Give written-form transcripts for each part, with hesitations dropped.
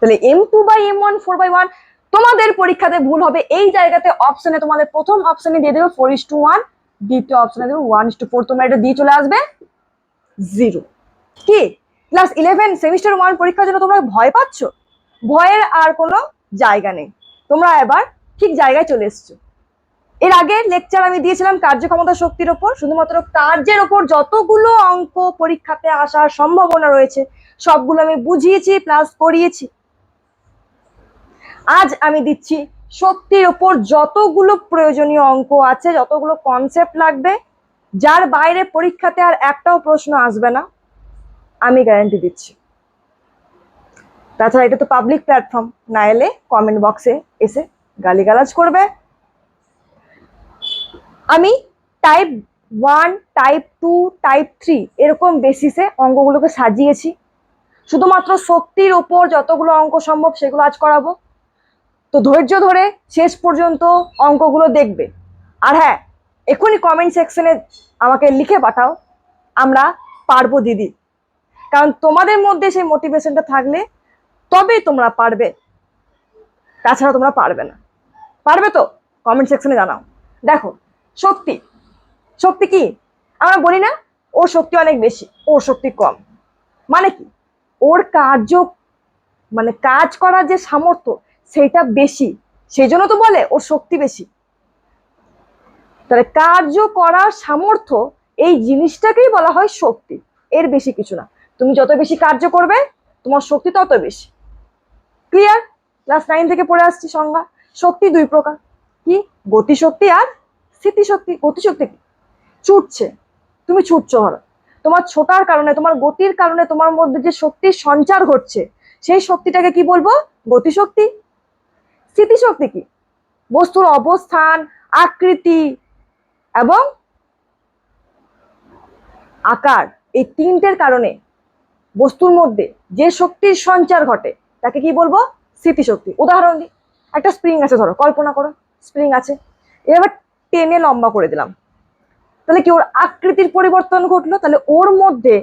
তাহলে m2/m1 4/1 তোমাদের পরীক্ষাতে ভুল হবে এই জায়গাতে। অপশনে তোমাদের প্রথম অপশনে দিয়ে দেবে 4:1, দ্বিতীয় অপশনে দেবে 1:4। তোমরা এটা দিয়ে চলে আসবে 0। কি ক্লাস 11 সেমিস্টার 1 পরীক্ষার জন্য তোমরা ভয় পাচ্ছ? ভয়ের আর কোনো জায়গা নেই, তোমরা এবার ঠিক জায়গায় চলে এসছো। এর আগে লেকচার আমি দিয়েছিলাম কার্যক্ষমতা শক্তির ওপর, শুধুমাত্র কার্যের ওপর যতগুলো অঙ্ক পরীক্ষাতে আসার সম্ভাবনা রয়েছে সবগুলো আমি বুঝিয়েছি প্লাস করিয়েছি। আজ আমি দিচ্ছি শক্তির ওপর যতগুলো প্রয়োজনীয় অঙ্ক আছে, যতগুলো কনসেপ্ট লাগবে, যার বাইরে পরীক্ষাতে আর একটাও প্রশ্ন আসবে না, আমি গ্যারান্টি দিচ্ছি। তাছাড়া এটা তো পাবলিক প্ল্যাটফর্ম, না এলে কমেন্ট বক্সে এসে গালিগালাজ করবে। আমি টাইপ 1, টাইপ 2, টাইপ 3 এরকম বেসিসে অঙ্কগুলোকে সাজিয়েছি। শুধুমাত্র শক্তির ওপর যতগুলো অঙ্ক সম্ভব সেগুলো আজ করাবো। তো ধৈর্য ধরে শেষ পর্যন্ত অঙ্কগুলো দেখবে। আর হ্যাঁ, এখনই কমেন্ট সেকশনে আমাকে লিখে পাঠাও আমরা পারবো দিদি, কারণ তোমাদের মধ্যে সেই মোটিভেশনটা থাকলে তবেই তোমরা পারবে, তাছাড়া তোমরা পারবে না। পারবে তো কমেন্ট সেকশনে জানাও। দেখো, শক্তি শক্তি কি আমরা বলি না ওর শক্তি অনেক বেশি, ওর শক্তি কম, মানে কি ওর কার্য মানে কাজ করার যে সামর্থ্য সেটা বেশি, সেই জন্য তো বলে ওর শক্তি বেশি। তাহলে কার্য করার সামর্থ্য এই জিনিসটাকেই বলা হয় শক্তি, এর বেশি কিছু না। তুমি যত বেশি কার্য করবে তোমার শক্তি তত বেশি। ক্লিয়ার? ক্লাস 9 থেকে পড়ে আসছি সংজ্ঞা। শক্তি দুই প্রকার, কি গতিশক্তি আর স্থিতিশক্তি। গতিশক্তি কি? ছুটছে, তুমি ছুটছো, তোমার ছোটার কারণে, তোমার গতির কারণে তোমার মধ্যে যে শক্তির সঞ্চার ঘটছে সেই শক্তিটাকে কি বলবো? গতিশক্তি। স্থিতিশক্তি কি? বস্তুর অবস্থান, আকৃতি এবং আকার, এই তিনটের কারণে বস্তুর মধ্যে যে শক্তির সঞ্চার ঘটে তাকে কি বলবো? স্থিতিশক্তি। উদাহরণ দিই, একটা স্প্রিং আছে, ধরো কল্পনা করো স্প্রিং আছে, এবার টেনে লম্বা করে দিলাম, তাহলে কি ওর আকৃতির পরিবর্তন ঘটলো, তাহলে ওর মধ্যে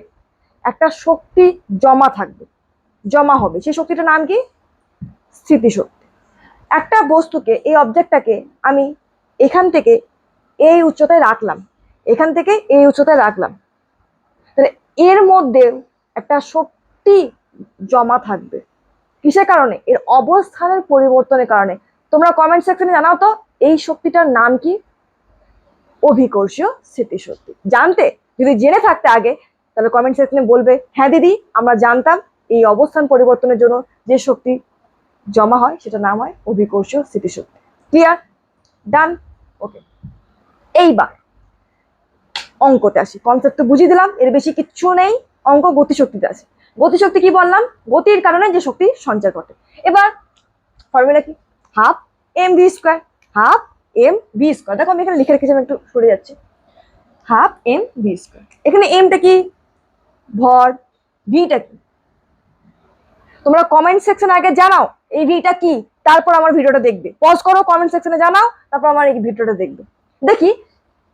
একটা শক্তি জমা থাকবে, জমা হবে, সেই শক্তিটার নাম কি? স্থিতিশক্তি। একটা বস্তুকে, এই অবজেক্টটাকে আমি এখান থেকে এই উচ্চতায় রাখলাম, এখান থেকে এই উচ্চতায় রাখলাম, তাহলে এর মধ্যে একটা শক্তি জমা থাকবে। কিসের কারণে? এর অবস্থানের পরিবর্তনের কারণে। তোমরা কমেন্ট সেকশনে জানাও তো এই শক্তিটার নাম কি? অভিকর্ষীয় স্থিতিশক্তি। জানতে? যদি জেনে থাকতে আগে, তাহলে কমেন্ট সেকশনে বলবে হ্যাঁ দিদি আমরা জানতাম, এই অবস্থান পরিবর্তনের জন্য যে শক্তি জমা হয় সেটা নাম হয় অভিকর্ষীয় স্থিতিশক্তি। ক্লিয়ার? ডান? ওকে, এইবার অঙ্কতে আসি। কনসেপ্ট তো বুঝিয়ে দিলাম, এর বেশি কিচ্ছু নেই। অঙ্ক গতিশক্তিতে আছে। গতিশক্তি কি বললাম? গতির কারণে যে শক্তি সঞ্চার ঘটে। এবার ফর্মুলা কি? Half M V square. Half M V square. দেখো আমি এখানে লিখে রেখেছি, আমি একটু সরে যাচ্ছি। Half M V square. এখানে এমটা কি? ভর। ভিটা কি? তোমরা কমেন্ট সেকশন আগে জানাও এই ভিটা কি, তারপর আমার ভিডিওটা দেখবে। পজ করো, কমেন্ট সেকশনে জানাও, তারপর আমার এই ভিডিওটা দেখবে। দেখি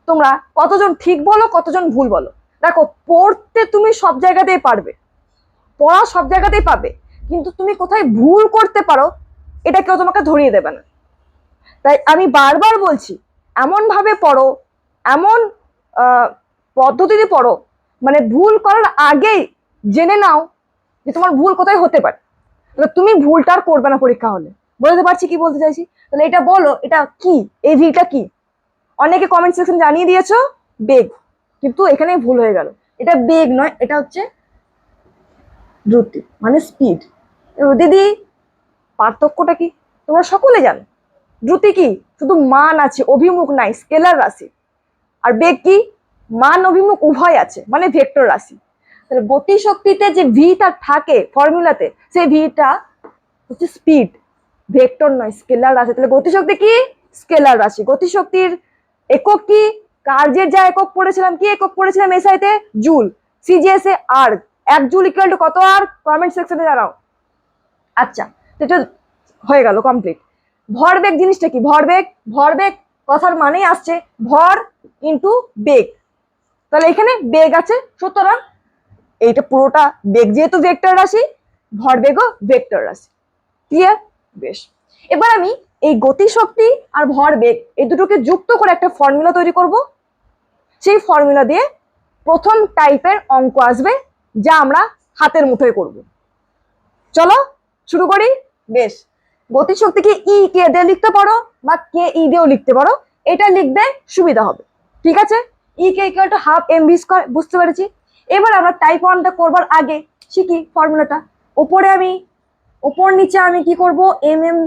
তোমরা কতজন ঠিক বলো, কতজন ভুল বলো। দেখো, পড়তে তুমি সব জায়গাতেই পারবে, পড়া সব জায়গাতেই পাবে, কিন্তু তুমি কোথায় ভুল করতে পারো এটা কেউ তোমাকে ধরিয়ে দেবে না। তাই আমি বারবার বলছি, এমন ভাবে পড়ো, এমন পদ্ধতিতে পড়ো, মানে ভুল করার আগেই জেনে নাও যে তোমার ভুল কোথায় হতে পারে, তাহলে তুমি ভুলটা আর করবে না পরীক্ষা হলে। বলতে পারছি কি বলতে চাইছি? তাহলে এটা বলো, এটা কি? এই ভিটা কি? অনেকে কমেন্ট সেকশন জানিয়ে দিয়েছো বেগ, কিন্তু এখানে ভুল হয়ে গেল। এটা বেগ নয়, এটা হচ্ছে দ্রুতি, মানে স্পিড। দিদি পার্থক্যটা কি? তোমরা সকলে জানো। দ্রুতি কি? শুধু মান আছে, অভিমুখ নাই, স্কেলার রাশি। আর বেগ কি? মান অভিমুখ উভয় আছে, মানে ভেক্টর রাশি। তাহলে গতিশক্তিতে যে ভিটা থাকে ফর্মুলাতে, সেই ভিটা হচ্ছে স্পিড, ভেক্টর নয়, স্কেলার রাশি। তাহলে গতিশক্তি কি? স্কেলার রাশি। গতিশক্তির একক কি? কার্যের যা একক পড়েছিলাম, কি একক পড়েছিলাম এসআইতে? জুল। সিজিএস এ আর্গ। 1 জুল ইকুয়াল টু কত আর্গ? কমেন্ট সেকশনে জানাও। আচ্ছা, এটা হয়ে গেল কমপ্লিট। ভরবেগ জিনিসটা কি? ভরবেগ, ভরবেগ কথার মানেই আসছে ভর ইন্টু বেগ। তাহলে এখানে বেগ আছে, সুতরাং এইটা পুরোটা বেগ, যেহেতু ভেক্টর রাশি, ভরবেগও ভেক্টর রাশি। ক্লিয়ার? বেশ, এবার আমি এই গতিশক্তি আর ভরবেগ এই দুটোকে যুক্ত করে একটা ফর্মুলা তৈরি করব। সেই ফর্মুলা দিয়ে প্রথম টাইপের অঙ্ক আসবে, যা আমরা হাতের মুঠোয় করব। চলো শুরু করি। বেশ, গতিশক্তিকে ই কে দিয়ে লিখতে পারো বা কে ই দিয়েও লিখতে পারো, এটা লিখবে সুবিধা হবে। ঠিক আছে, E K equal to half M V square, বুঝতে পেরেছি। এবার আমরা টাইপ 1টা করবার আগে শিখি ফর্মুলাটা। ওপর নিচে আমি কি করব, এম এম,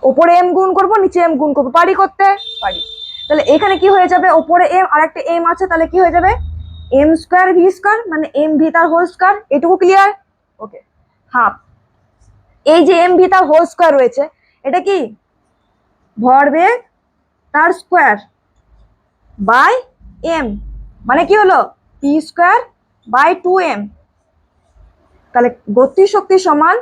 ওপরে এম গুণ করব, নিচে এম গুণ করবো, পারি করতে পারি। তাহলে এখানে কি হয়ে যাবে, ওপরে এম আর একটা এম আছে, তাহলে কি হয়ে যাবে এম স্কয়ার ভি স্কয়ার, মানে এম ভি তার হোল স্কয়ার। এটুকু ক্লিয়ার? ওকে, হাফ এই যে এম ভি তার হোল স্কয়ার রয়েছে, এটা কি ভরবেগ তার স্কয়ার বাই এম, মানে কি হলো পি স্কয়ার বাই 2m। তাহলে গতিশক্তি সমান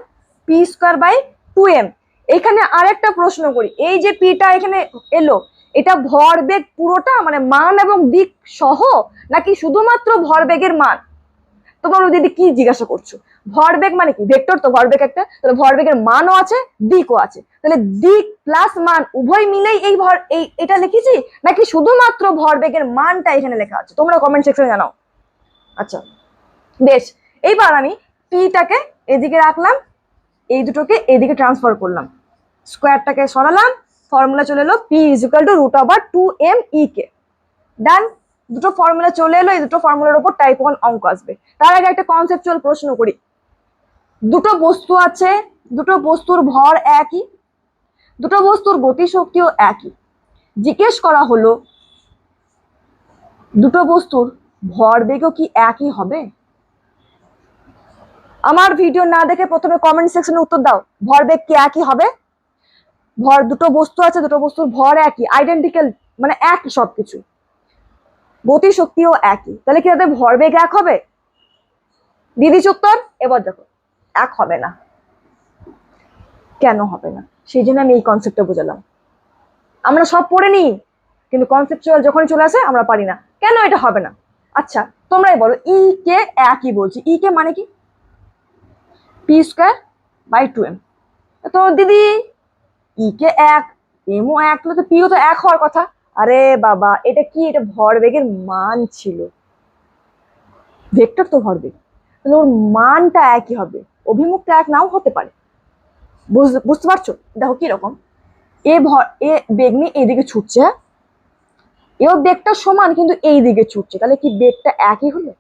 পি স্কয়ার বাই 2m। এখানে আরেকটা প্রশ্ন করি, এই যে পিটা এখানে এলো, এটা ভরবেগ পুরোটা মানে মান এবং দিক সহ, নাকি শুধুমাত্র ভরবেগের মান? তোমরা দিদি কি জিজ্ঞাসা করছো? ভরবেগ মানে কি, ভেক্টর তো ভরবেগ একটা, তাহলে ভরবেগের মানও আছে দিকও আছে, তাহলে দিক প্লাস মান উভয় মিলেই এটা লিখেছি, নাকি শুধুমাত্র ভরবেগের মানটা এখানে লেখা আছে? তোমরা কমেন্ট সেকশনে জানাও। আচ্ছা বেশ, এইবার আমি পিটাকে এদিকে রাখলাম, এই দুটোকে এদিকে ট্রান্সফার করলাম, স্কোয়ারটাকে সরালাম, ফর্মুলা চলে এলো P is equal to root over 2m E K. Done, দুটো ফর্মুলা চলে এলো, এই দুটো ফর্মুলার উপর টাইপ 1 অঙ্ক আসবে। তার আগে একটা কনসেপচুয়াল প্রশ্ন করি। দুটো বস্তু আছে, দুটো বস্তুর ভর একই, দুটো বস্তুর গতিশক্তিও একই। জিজ্ঞেস করা হলো দুটো বস্তুর ভরবেগও কি একই হবে? আমার ভিডিও না দেখে প্রথমে কমেন্ট সেকশনে উত্তর দাও, ভরবেগ কি একই হবে? দুটো বস্তু আছে, দুটো বস্তুর ভর একই, আইডেন্টিক্যাল, মানে এক সবকিছু, গতিশক্তিও একই, তাহলে কি তাদের ভরবেগ এক হবে? দিদি উত্তর এবার দেখো, এক হবে না। কেন হবে না? সেই জন্য আমি এই কনসেপ্টটা বোঝালাম। আমরা সব পড়ে নিই, কিন্তু কনসেপচুয়াল যখনই চলে আসে আমরা পারি না, কেন এটা হবে না। আচ্ছা তোমরাই বলো, ই কে একই বলছি, ই কে মানে কি পি স্কয়ার বাই 2m। তো দিদি ই কে এক, এমও এক, তো পিও তো এক হওয়ার কথা। আরে বাবা, এটা কি, এটা ভরবেগের মান ছিল, ভেক্টর তো ভরবেগ, তাহলে ওর মানটা একই হবে, অভিমুখটা এক নাও হতে পারে। বুঝতে পারছো? দেখো কি রকম, এ বেগ নিয়ে এইদিকে ছুটছে, এও বেগটা সমান কিন্তু এই দিকে ছুটছে, তাহলে কি বেগটা একই হলো?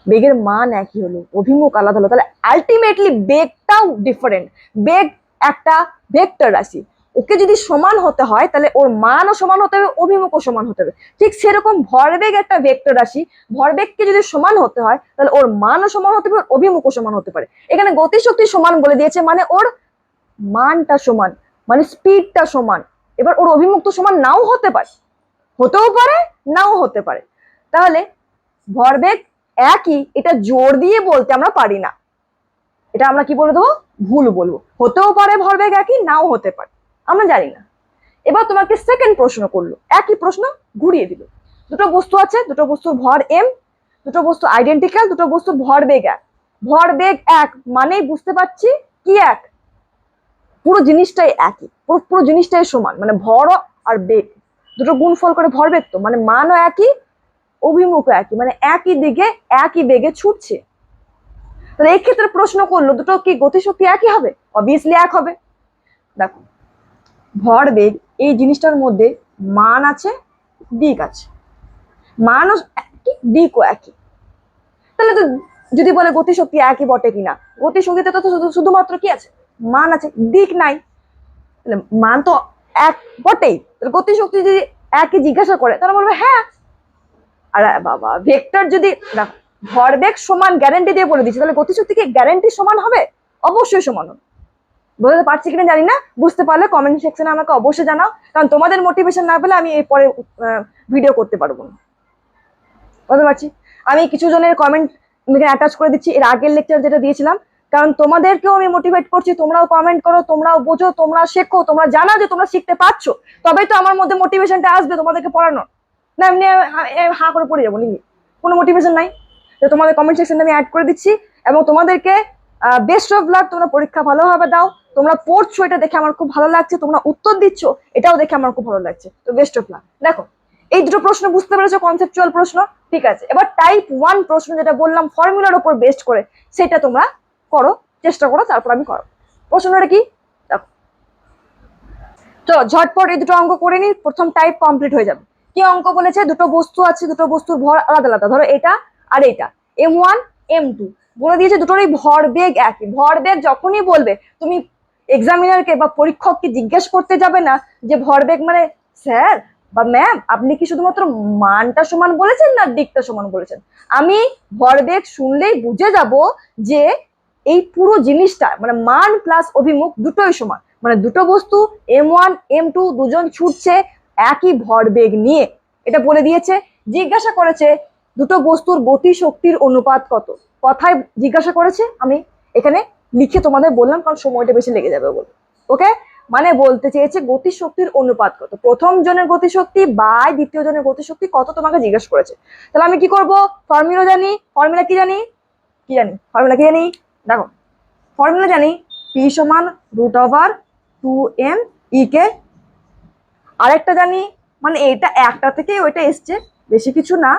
বেগের মান একই হলো, অভিমুখ আলাদা হলো, তাহলে আলটিমেটলি বেগটাও ডিফারেন্ট। বেগ একটা ভেক্টর রাশি, ওকে যদি সমান হতে হয় তাহলে ওর মানও সমান হতে হবে, অভিমুখও সমান হতে হবে। ঠিক সেরকম ভরবেগ একটা ভেক্টর রাশি, ভরবেগকে যদি সমান হতে হয় তাহলে ওর মানও সমান হতে পারে, অভিমুখও সমান হতে পারে। এখানে গতিশক্তি সমান বলে দিয়েছে, মানে ওর মানটা সমান, মানে স্পিডটা সমান। এবার ওর অভিমুখ তো সমান নাও হতে পারে, হতেও পারে নাও হতে পারে। তাহলে ভরবেগ একই, এটা জোর দিয়ে বলতে আমরা পারি না, এটা আমরা কি বলে দেবো, ভুল বলবো। হতেও পারে ভরবেগ একই, নাও হতে পারে, আমরা জানি না। এবার তোমাকে সেকেন্ড প্রশ্ন করলো, একই প্রশ্ন ঘুরিয়ে দিল। দুটো বস্তু আছে, দুটো বস্তুর ভর এম, দুটো বস্তু আইডেন্টিক্যাল, দুটো বস্তুর ভরবেগ এক। ভরবেগ এক মানেই বুঝতে পারছি কি এক, পুরো জিনিসটাই একই, পুরো জিনিসটাই সমান, মানে ভর আর বেগ দুটো গুণফল করে ভরবেগ, তো মানে মানও একই, অভিমুখও একই, মানে একই দিকে একই বেগে ছুটছে। তাহলে এই ক্ষেত্রে প্রশ্ন করলো দুটো কি গতিশক্তি একই হবে? অবভিয়াসলি এক হবে। দেখো ভরবেগ এই জিনিসটার মধ্যে মান আছে, দিক আছে, মানও একই, দিকও একই। তাহলে তো যদি বলে গতিশক্তি একই বটে কিনা, গতিশক্তিতে তো শুধুমাত্র কি আছে, মান আছে, দিক নাই। তাহলে মান তো এক বটেই, তাহলে গতিশক্তি যদি একই জিজ্ঞাসা করে তাহলে বলবে হ্যাঁ। আর বাবা ভেক্টর যদি ভরবেগ সমান গ্যারান্টি দিয়ে বলে দিচ্ছে, তাহলে গতিশক্তি কি গ্যারান্টি সমান হবে? অবশ্যই সমান হবে। বুঝতে পারছি কিনা জানি না, বুঝতে পারলে কমেন্ট সেকশনে আমাকে অবশ্যই জানাও, কারণ তোমাদের মোটিভেশন না পেলে আমি এরপরে ভিডিও করতে পারবো না। বুঝতে পারছি, আমি কিছু জনের কমেন্ট অ্যাটাচ করে দিচ্ছি এর আগের লেকচার যেটা দিয়েছিলাম, কারণ তোমাদেরকেও আমি মোটিভেট করছি, তোমরাও কমেন্ট করো, তোমরাও বোঝো, তোমরা শেখো, তোমরা জানো যে তোমরা শিখতে পারছো, তবেই তো আমার মধ্যে মোটিভেশনটা আসবে তোমাদেরকে পড়ানোর। না এমনি হা করে পড়ে যাবো নাকি, কোনো মোটিভেশন নাই। তো তোমাদের কমেন্ট সেকশনে আমি অ্যাড করে দিচ্ছি, এবং তোমাদেরকে বেস্ট অফ লাক, তোমরা পরীক্ষা ভালোভাবে দাও। তোমরা পড়ছো এটা দেখে আমার খুব ভালো লাগছে, তোমরা উত্তর দিচ্ছ এটাও দেখে আমার খুব ভালো লাগছে। তো বেস্ট অফ লাক। দেখো এই দুটো প্রশ্ন বুঝতে পেরেছো, কনসেপচুয়াল প্রশ্ন, ঠিক আছে। এবার টাইপ 1 প্রশ্ন যেটা বললাম ফর্মুলার উপর বেস্ট করে, সেটা তোমরা করো, চেষ্টা করো, তারপর আমি করো। প্রশ্নটা কি দেখো, চলো ঝটপট এই দুটো অঙ্ক করে নি, প্রথম টাইপ কমপ্লিট হয়ে যাবে। কি অঙ্ক বলেছে, দুটো বস্তু আছে, দুটো বস্তুর ভর আলাদা আলাদা, ধরো এটা আর এটা, M1 M2 বলে দিয়েছে, দুটোরই ভরবেগ একই। ভরবেগ যখনই বলবে তুমি এক্সামিনারকে বা পরীক্ষককে জিজ্ঞেস করতে যাবে না যে ভরবেগ মানে স্যার বা ম্যাম আপনি কি শুধুমাত্র মানটা সমান বলেছেন না দিকটা সমান বলেছেন। আমি ভরবেগ শুনলেই বুঝে যাব যে এই পুরো জিনিসটা মানে মান প্লাস অভিমুখ দুটোই সমান, মানে দুটো বস্তু M1 M2 দুজন ছুটছে একই ভরবেগ নিয়ে, এটা বলে দিয়েছে। জিজ্ঞাসা করেছে দুটো বস্তুর গতি শক্তির অনুপাত কত, কথায় জিজ্ঞাসা করেছে, আমি এখানে লিখে তোমাদের বললাম কারণ সময়টা বেশি লেগে যাবে বলে। ওকে, মানে বলতে চেয়েছে গতি শক্তির অনুপাত কত, প্রথম জনের গতিশক্তি বাই দ্বিতীয় জনের গতিশক্তি কত তোমাকে জিজ্ঞেস করেছে। তাহলে আমি কি করব, ফর্মুলা জানি, ফর্মুলা কি জানি, ফর্মুলা কি জানি, দেখো ফর্মুলা জানি পি সমান √2m ই কে, আরেকটা জানি মানে এটা একটা থেকে ওইটা এসছে, বেশি কিছু না,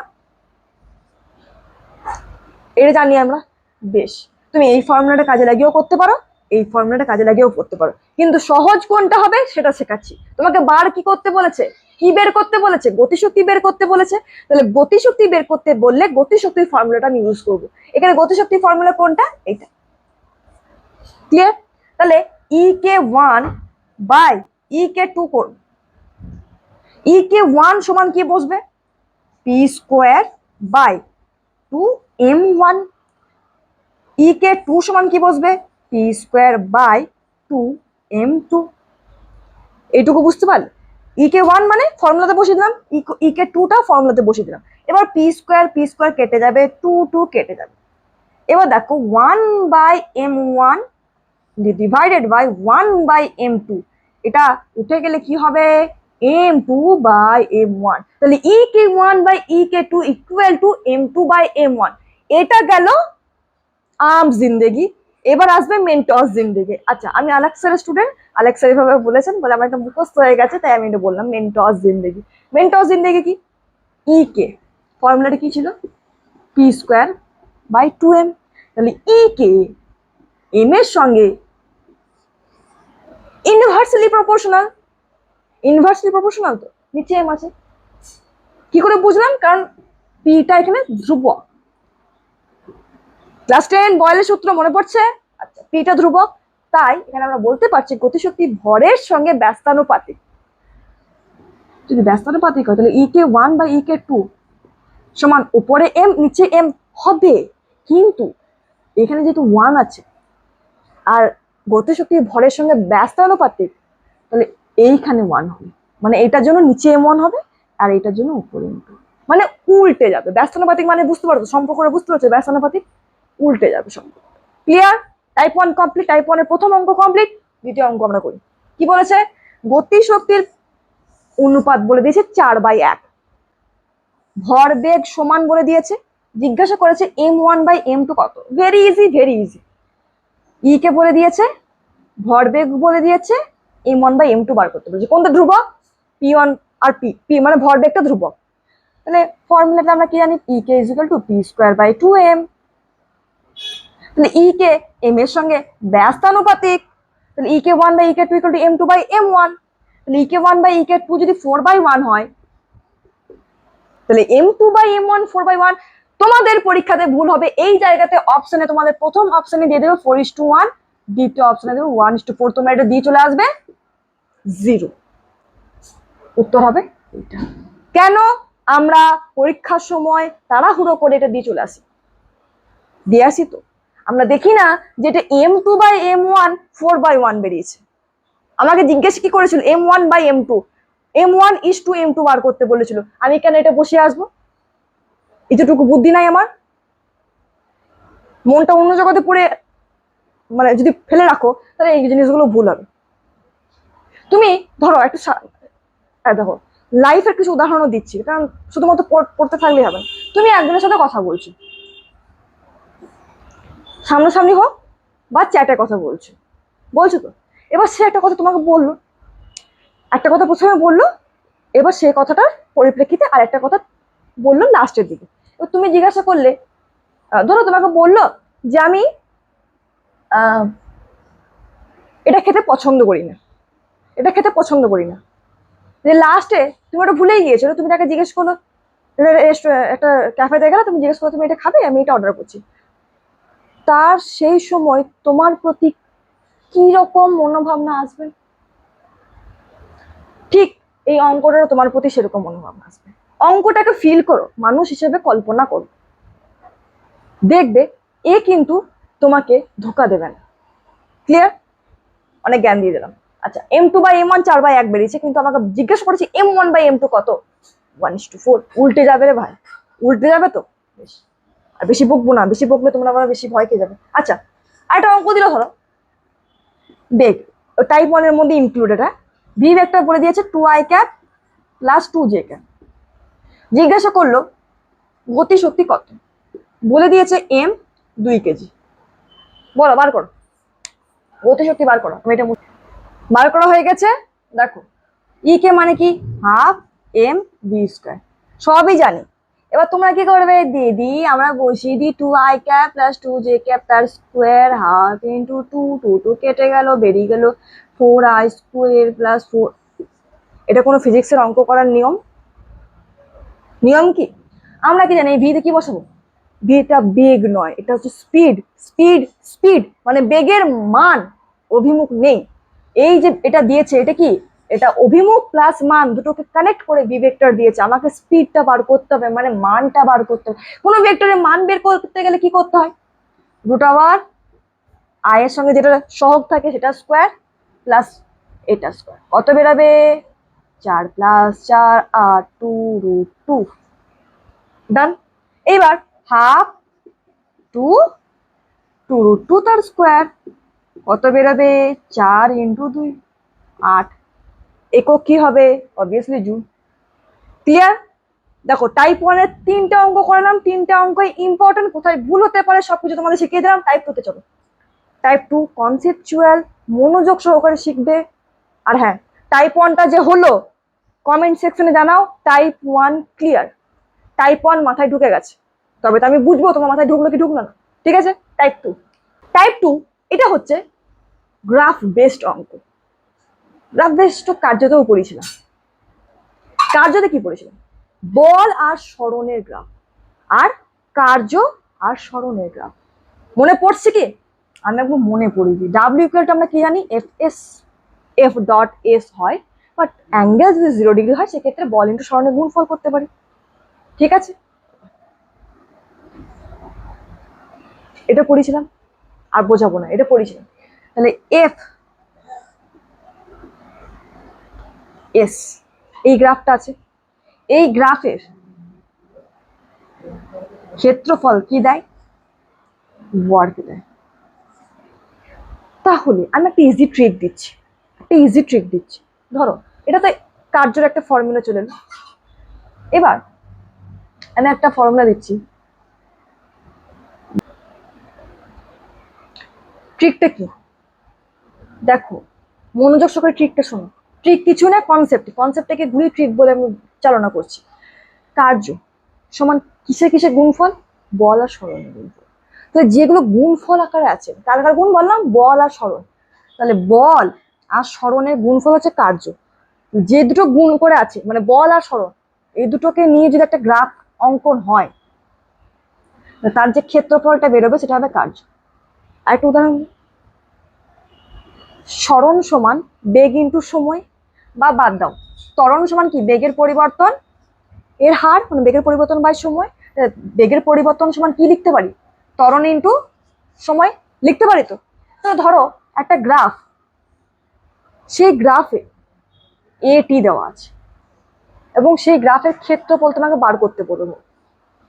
এটা জানি আমরা। বেশ, তুমি এই ফর্মুলাটা কাজে লাগিয়েও করতে পারো, এই ফর্মুলাটা কাজে লাগিয়েও করতে পারো, কিন্তু সহজ কোনটা হবে সেটা শেখাচ্ছি তোমাকে। বার কি করতে বলেছে, কি বের করতে বলেছে, গতিশক্তি বের করতে বলেছে। তাহলে গতিশক্তি বের করতে বললে গতিশক্তির ফর্মুলাটা আমি ইউজ করবো। এখানে গতিশক্তির ফর্মুলা কোনটা, এইটা, ক্লিয়ার। তাহলে E_k1 বাই E_k2 করব, E_k1 সমান কি বসবে, p² বাই 2m1, E_k2 সমান কি বসবে, p² বাই 2m2। এইটুকু বুঝতে পারলে, E_k1 মানে ফর্মুলাতে বসিয়ে দিলাম, E_k2টা ফর্মুলাতে বসিয়ে দিলাম। এবার p² কেটে যাবে, 2 কেটে যাবে। এবার দেখো 1/m1 ডিভাইডেড বাই 1/m2, এটা উঠে গেলে কি হবে, m2/m1। তাহলে E_k1/E_k2 ইকুয়াল টু m2/m1। এটা গেল আম জিন্দেগি। এবার আসবে মেন্টস জিন্দেগি। আচ্ছা, আমি আলেক্সার স্টুডেন্ট, আলেক্সা এভাবে বলেছেন বলে আমার একটা মুখস্থ হয়ে গেছে, তাই আমি এটা বললাম মেন্টস জিন্দেগি। মেন্টস জিন্দেগি কি, E_k ফর্মুলাটা কি ছিল, p²/2m। তাহলে E_k m এর সঙ্গে ইনভার্সলি প্রপোর্শনাল, ইনভার্সলি প্রপোর্শনাল, তো নিচে এম আছে। কি করে বুঝলাম, কারণ পিটা এখানে ধ্রুবক। ক্লাস 10 বয়েলের সূত্র মনে পড়ছে, আচ্ছা পিটা ধ্রুবক, তাই এখানে আমরা বলতে পারছি গতিশক্তি ভরের সঙ্গে ব্যস্তানুপাতিক। যদি ব্যস্তানুপাতিক হয় তাহলে E_k1/E_k2 সমান উপরে m নিচে m হবে, কিন্তু এখানে যেহেতু 1 আছে আর গতিশক্তির ভরের সঙ্গে ব্যস্তানুপাতিক, তাহলে এইখানে 1 হবে, মানে এটার জন্য নিচে m1 হবে আর এটার জন্য উপরে m2, মানে উল্টে যাবে। ব্যস্তানুপাতিক মানে বুঝতে পারছো সম্পর্কটা, বুঝতে পারছো, ব্যস্তানুপাতিক উল্টে যাবে সম্পর্ক। ক্লিয়ার, টাইপ 1 কমপ্লিট, টাইপ 1 এর প্রথম অঙ্ক কমপ্লিট। দ্বিতীয় অঙ্ক আমরা করি, কি বলেছে, গতিশক্তির অনুপাত বলে দিয়েছে 4/1, ভরবেগ সমান বলে দিয়েছে, জিজ্ঞাসা করেছে m1/m2 কত। Very easy, very easy. E K বলে দিয়েছে, ভরবেগ বলে দিয়েছে, m1/m2 বার করতে বলেছে। কোনটা ধ্রুবক, p1 আর p মানে ভরবেগটা ধ্রুবক। তাহলে ফর্মুলাটা আমরা কি জানি, E_k = p²/2m। তাহলে E_k m এর সঙ্গে ব্যস্তানুপাতিক, তাহলে E_k1/E_k2 = m2/m1। তাহলে E_k1/E_k2 যদি 4/1 হয়, তাহলে m2/m1 4/1। তোমাদের পরীক্ষাতে ভুল হবে এই জায়গাতে, অপশনে তোমাদের প্রথম অপশনে দিয়ে দেবে 4:1, দ্বিতীয় অপশনে দেবে 1:4, তোমরা এটা দিয়ে চলে আসবে 0। উত্তর হবে এটা। কেন আমরা পরীক্ষার সময় তাড়াহুড়ো করে এটা দিয়ে চলে আসি, দিয়ে আসি তো আমরা দেখি না যে এটা m2/m1 4/1 বেরিয়েছে। আমাকে জিজ্ঞেস কি করেছিল, m1/m2, m1:m2 বার করতে বলেছিল, আমি কেন এটা বসে আসবো, এতটুকু বুদ্ধি নাই আমার, মনটা অন্য জগতে পড়ে মানে যদি ফেলে রাখো তাহলে এই জিনিসগুলো ভুল হবে। তুমি ধরো একটা দেখো লাইফের কিছু উদাহরণও দিচ্ছি, কারণ শুধুমাত্র পড়তে থাকলেই হবে। তুমি একজনের সাথে কথা বলছো, সামনাসামনি হোক বা চ্যাটের কথা বলছো, বলছো তো। এবার সে একটা কথা তোমাকে বললো, একটা কথা প্রথমে বললো, এবার সেই কথাটার পরিপ্রেক্ষিতে আর একটা কথা বললো লাস্টের দিকে। এবার তুমি জিজ্ঞাসা করলে, ধরো তোমাকে বললো যে আমি এটা খেতে পছন্দ করি না, এটা খেতে পছন্দ করি না। যে লাস্টে তুমি ওটা ভুলেই গিয়েছো, তুমি তাকে জিজ্ঞেস করলো, একটা ক্যাফেতে গেলে তুমি জিজ্ঞেস করো তুমি এটা খাবে, আমি এটা অর্ডার করছি। তার সেই সময় তোমার প্রতি কি রকম মনোভাবনা আসবে? ঠিক এই অঙ্কটারও তোমার প্রতি সেরকম মনোভাবনা আসবে। অঙ্কটাকে ফিল করো, মানুষ হিসেবে কল্পনা করো, দেখবে এ কিন্তু তোমাকে ধোকা দেবে না। ক্লিয়ার? অনেক জ্ঞান দিয়ে দিলাম। আচ্ছা, M2/M1 4/1 বেরিয়েছে, কিন্তু আমাকে জিজ্ঞেস করেছি M1/M2 কত? 1:4। উল্টে যাবে রে ভাই, উল্টে যাবে তো। বেশ, আর বেশি বকবো না, বেশি বকলে তোমরা আবার বেশি ভয় খেয়ে যাবে। আচ্ছা, আরেকটা অঙ্ক দিল, ধরো বেগ, টাইপ 1 এর মধ্যে ইনক্লুডেড। হ্যাঁ, ভি ভেক্টর বলে দিয়েছে 2i cap plus 2j cap. জিজ্ঞাসা করলো গতি শক্তি কত, বলে দিয়েছে m 2 কেজি। বলো, বার করো, গতি শক্তি বার করো। আমি এটা বার করা হয়ে গেছে। দেখো, ই কে মানে কি, হাফ এম ভি স্কোয়ার, সবই জানি। এবার তোমরা কি করবে, দিদি আমরা বসিয়ে দিই 2i cap plus 2j cap, তার স্কোয়ার হাফ ইন্টু 2, 2 কেটে গেল, বেরিয়ে গেল 4i স্কোয়ার প্লাস 4। এটা কোনো ফিজিক্সের অঙ্ক করার নিয়ম? নিয়ম কি? আমরা কি জানি, ভিতে কি বসাবো? ভিটা বেগ নয়, এটা হচ্ছে স্পিড। স্পিড, স্পিড মানে বেগের মান, অভিমুখ নেই। এই যে এটা দিয়েছে, এটা কি, এটা অভিমুখ প্লাস মান দুটোকে কানেক্ট করে ভি ভেক্টর দিয়েছে। আমাকে স্পিডটা বার করতে হবে, মানে মানটা বার করতে হবে। কোনো ভেক্টরের মান বের করতে গেলে কি করতে হয়? রুট ওভার আই এর সঙ্গে যেটা সহগ থাকে সেটা স্কোয়ার প্লাস এটা স্কোয়ার, কত বেরাবে? 4 প্লাস 4 আর 2√2। ডান। এবার হাফ 2√2 তার স্কোয়ার, কত বেরাবে? 4 ইন্টু 2, 8। একক কি হবে? Obviously joule. ক্লিয়ার? দেখো, টাইপ 1 এর 3টে অঙ্ক করালাম, 3টে অঙ্কই ইম্পর্টেন্ট, কোথায় ভুল হতে পারে সবকিছু তোমাদের শিখিয়ে দিলাম। টাইপ 2 তে চলো। টাইপ 2 কনসেপচুয়াল, মনোযোগ সহকারে শিখবে। আর হ্যাঁ, টাইপ 1টা যে হলো কমেন্ট সেকশনে জানাও টাইপ 1 ক্লিয়ার, টাইপ 1 মাথায় ঢুকে গেছে। তবে তো আমি বুঝবো তোমার মাথায় ঢুকলো কি ঢুকলো না। ঠিক আছে? টাইপ 2, টাইপ 2 এটা হচ্ছে গ্রাফ বেসড অঙ্ক। গ্রাফ বেসড কার্যতেও পড়েছিলাম। কার্যতে কি পড়েছিলাম? বল আর সরণের গ্রাফ, আর কার্য আর সরণের গ্রাফ। মনে পড়ছে কি? আমি একবার মনে পড়ি দিই। ডাব্লিউ ইকুয়ালটা আমরা কি জানি, এফ ডট এস হয়, বাট অ্যাঙ্গেল যদি 0 ডিগ্রি হয় সেক্ষেত্রে বল ইন্টু সরণের গুণফল করতে পারি। ঠিক আছে, এটা পড়েছিলাম, আর বোঝাবো না, এটা পড়েছিলাম। তাহলে এফ এস, এই গ্রাফটা আছে, এই গ্রাফের ক্ষেত্রফল কি দেয়? ওয়ার্ক দেয়। তাহলে আমি একটা ইজি ট্রিক দিচ্ছি, একটা ইজি ট্রিক দিচ্ছি। ধরো এটা তো কার্যের একটা ফর্মুলা চলে এলো। এবার আমি একটা ফর্মুলা দিচ্ছি। ট্রিকটা কি? দেখো, মনোযোগ সহকারে ট্রিকটা শোনো। ট্রিক কিছু না, কনসেপ্টটাকে ঘুরে ট্রিক বলে আমি চালনা করছি। কার্য সমান কিসে কিসে গুণফল? বল আর সরণের গুণফল। তাহলে যেগুলো গুণফল আকারে আছে, কার কার গুণ বললাম? বল আর সরণ। তাহলে বল আর সরণের গুণফল হচ্ছে কার্য। যে দুটো গুণ করে আছে, মানে বল আর সরণ, এই দুটোকে নিয়ে যদি একটা গ্রাফ অঙ্কন হয়, তার যে ক্ষেত্রফলটা বেরোবে সেটা হবে কার্য। আরেকটা উদাহরণ, সরণ সমান বেগ ইন্টু সময়, বা বাদ দাও, ত্বরণ সমান কি, বেগের পরিবর্তন এর হার, মানে বেগের পরিবর্তন বাই সময়। বেগের পরিবর্তন সমান কি লিখতে পারি? ত্বরণ ইন্টু সময় লিখতে পারি। তো ধরো একটা গ্রাফ, সেই গ্রাফে এটি দেওয়া আছে এবং সেই গ্রাফের ক্ষেত্রফল তোমাকে বার করতে বলবো।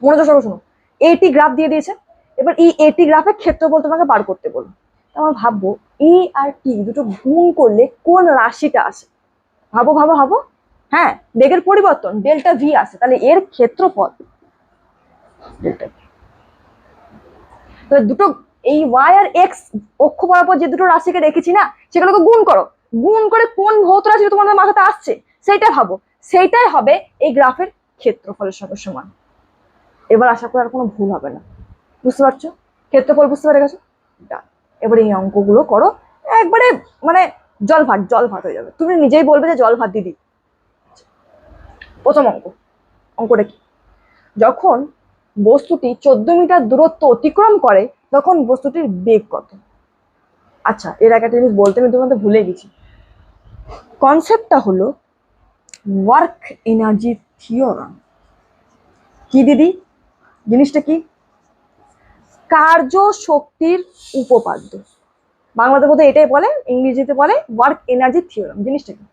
মনোযোগ সহকারে শোনো, এটি গ্রাফ দিয়ে দিয়েছে, এবার এই এটি গ্রাফের ক্ষেত্রফল তোমাকে বার করতে বলবো। আমার ভাববো এ আর টি দুটো গুণ করলে কোন রাশিটা আসে? ভাবো ভাবো ভাবো। হ্যাঁ, বেগের পরিবর্তন ডেল্টা ভি আসে, তাহলে এর ক্ষেত্রফল ডেল্টা ভি। তাহলে দুটো এই ওয়াই আর এক্স অক্ষ বরাবর যে দুটো রাশিকে রেখেছি না, সেগুলোকে গুণ করো, গুণ করে কোন ভৌত রাশি তোমাদের মাথাতে আসছে সেইটা ভাবো, সেইটাই হবে এই গ্রাফের ক্ষেত্রফলের সঙ্গে সমান। এবার আশা করি আর কোনো ভুল হবে না, বুঝতে পারছো? ক্ষেত্রফল বুঝতে পেরে গেছো? এবার এই অঙ্কগুলো করো, একবারে মানে জল ভাত হয়ে যাবে, তুমি নিজেই বলবে যে জল ভাত দিদি। প্রথম অঙ্কটা কি? যখন বস্তুটি 14 মিটার দূরত্ব অতিক্রম করে তখন বস্তুটির বেগ কত? আচ্ছা, এর আগে একটা জিনিস বলতে আমি তোমাদের ভুলে গেছি। কনসেপ্টটা হলো ওয়ার্ক এনার্জি থিওরাম। কি দিদি জিনিসটা কি? কার্য শক্তির উপপাদ্য। বাংলাতে বোধহয় এটাই বলে, ইংরেজিতে বলে ওয়ার্ক এনার্জি থিওরাম। জিনিসটা কি?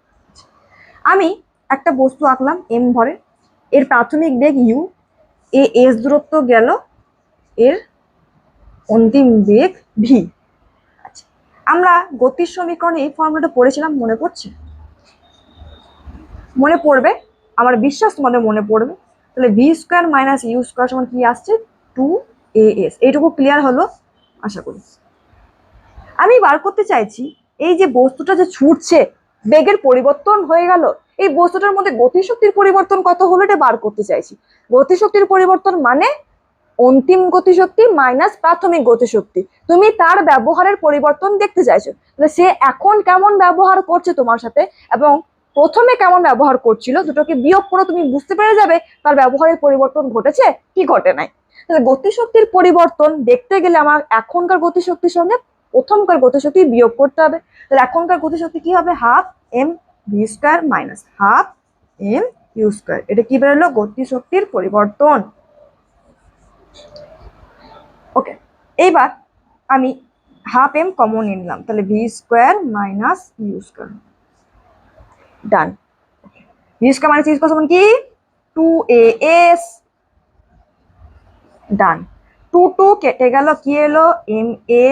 আমি একটা বস্তু আঁকলাম এম ভরে, এর প্রাথমিক বেগ ইউ, এ এস দূরত্ব গেল, এর অন্তিম বেগ ভি। আচ্ছা, আমরা গতির সমীকরণে এই ফর্মুলাটা পড়েছিলাম, মনে পড়ছে? মনে পড়বে, আমার বিশ্বাস তোমাদের মনে পড়বে। তাহলে V square minus U square সমান কি আসছে? 2as। এইটুকু ক্লিয়ার হলো আশা করি। আমি বার করতে চাইছি এই যে বস্তুটা যে ছুটছে, বেগের পরিবর্তন হয়ে গেল, এই বস্তুটার মধ্যে গতিশক্তির পরিবর্তন কত হলো এটা বার করতে চাইছি। গতিশক্তির পরিবর্তন মানে অন্তিম গতিশক্তি মাইনাস প্রাথমিক গতিশক্তি। তুমি তার ব্যবহারের পরিবর্তন দেখতে চাইছো, তাহলে সে এখন কেমন ব্যবহার করছে তোমার সাথে এবং প্রথমে কেমন ব্যবহার করছিল, দুটোকে বিয়োগ করে তুমি বুঝতে পেরে যাবে তার ব্যবহারের পরিবর্তন ঘটেছে কি ঘটে নাই। তাহলে গতিশক্তির পরিবর্তন দেখতে গেলে আমার এখনকার গতিশক্তির সঙ্গে প্রথমকার গতিশক্তি বিয়োগ করতে হবে। তাহলে এখনকার গতিশক্তি কি হবে? Half M V square minus half M U square. এটা কি বেরোলো? গতিশক্তির পরিবর্তন। ওকে, এইবার আমি হাফ এম কমন নিলাম, তাহলে V square minus U square. Done. V square minus U square সমান কি? 2as। ডান। 2 কেটে গেল, কি এলো? M A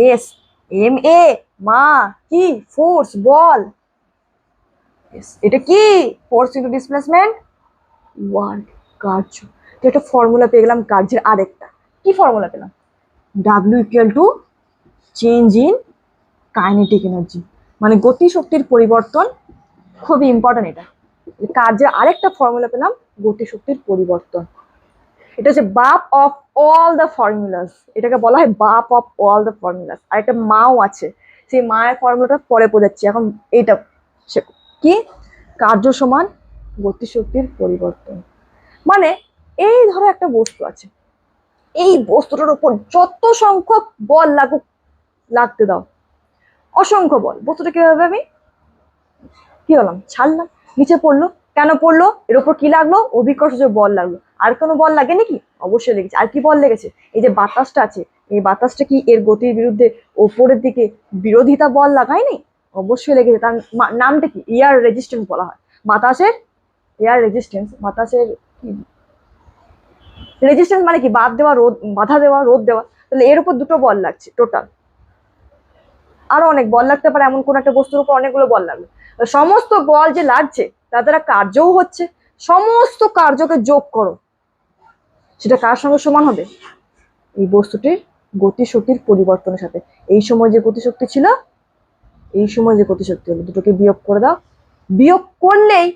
S. M A মা কি? ফোর্স, বল। এটা কি? ফোর্স ইন্টু ডিসপ্লেসমেন্ট ওয়ার্ক, কার্য। তো একটা ফর্মুলা পেয়ে গেলাম কার্যের আরেকটা। কি ফর্মুলা পেলাম? W equal to change in kinetic energy, মানে গতি শক্তির পরিবর্তন। খুবই ইম্পর্টেন্ট এটা। কার্যের আরেকটা ফর্মুলা পেলাম গতি শক্তির পরিবর্তন। এটা হচ্ছে বাপ অফ অল দ্য ফর্মুলাস, এটাকে বলা হয় বাপ অফ অল দ্য ফর্মুলাস। আর একটা মাও আছে, সেই মায়ের ফর্মুলাটা পরে বোঝাচ্ছি, এখন এইটা কি? কার্য সমান গতিশক্তির পরিবর্তন। মানে এই ধরো একটা বস্তু আছে, এই বস্তুটার উপর যত সংখ্যক বল লাগতে দাও, অসংখ্য বল, বস্তুটা কিভাবে আমি কি হলাম? ছাড়লাম, নিচে পড়লো। কেন পড়লো? এর উপর কি লাগলো? অভিকর্ষজ বল লাগলো। আর কোনো বল লাগে নাকি? অবশ্যই লেগেছে। আর কি বল লেগেছে? এই যে বাতাসটা আছে, এই বাতাসটা কি এর গতির বিরুদ্ধে ওপরের দিকে বিরোধিতা বল লাগায়নি? অবশ্যই লেগেছে। তার নামটা কি? এয়ার রেজিস্ট্যান্স বলা হয়। বাতাসের এয়ার রেজিস্ট্যান্স, বাতাসের রেজিস্ট্যান্স মানে কি? বাধা দেওয়া, রোধ দেওয়া। তাহলে এর উপর দুটো বল লাগছে টোটাল। আরো অনেক বল লাগতে পারে, এমন কোন একটা বস্তুর উপর অনেকগুলো বল লাগবে। সমস্ত বল যে লাগছে তার দ্বারা কার্যও হচ্ছে, সমস্ত কার্যকে যোগ করো, সেটা কার সঙ্গে সমান হবে? এই বস্তুটির গতিশক্তির পরিবর্তনের সাথে। এই সময় যে গতিশক্তি ছিল, এই সময় যে গতিশক্তি হলো, দুটোকে বিয়োগ করে দাও। বিয়োগ করলেই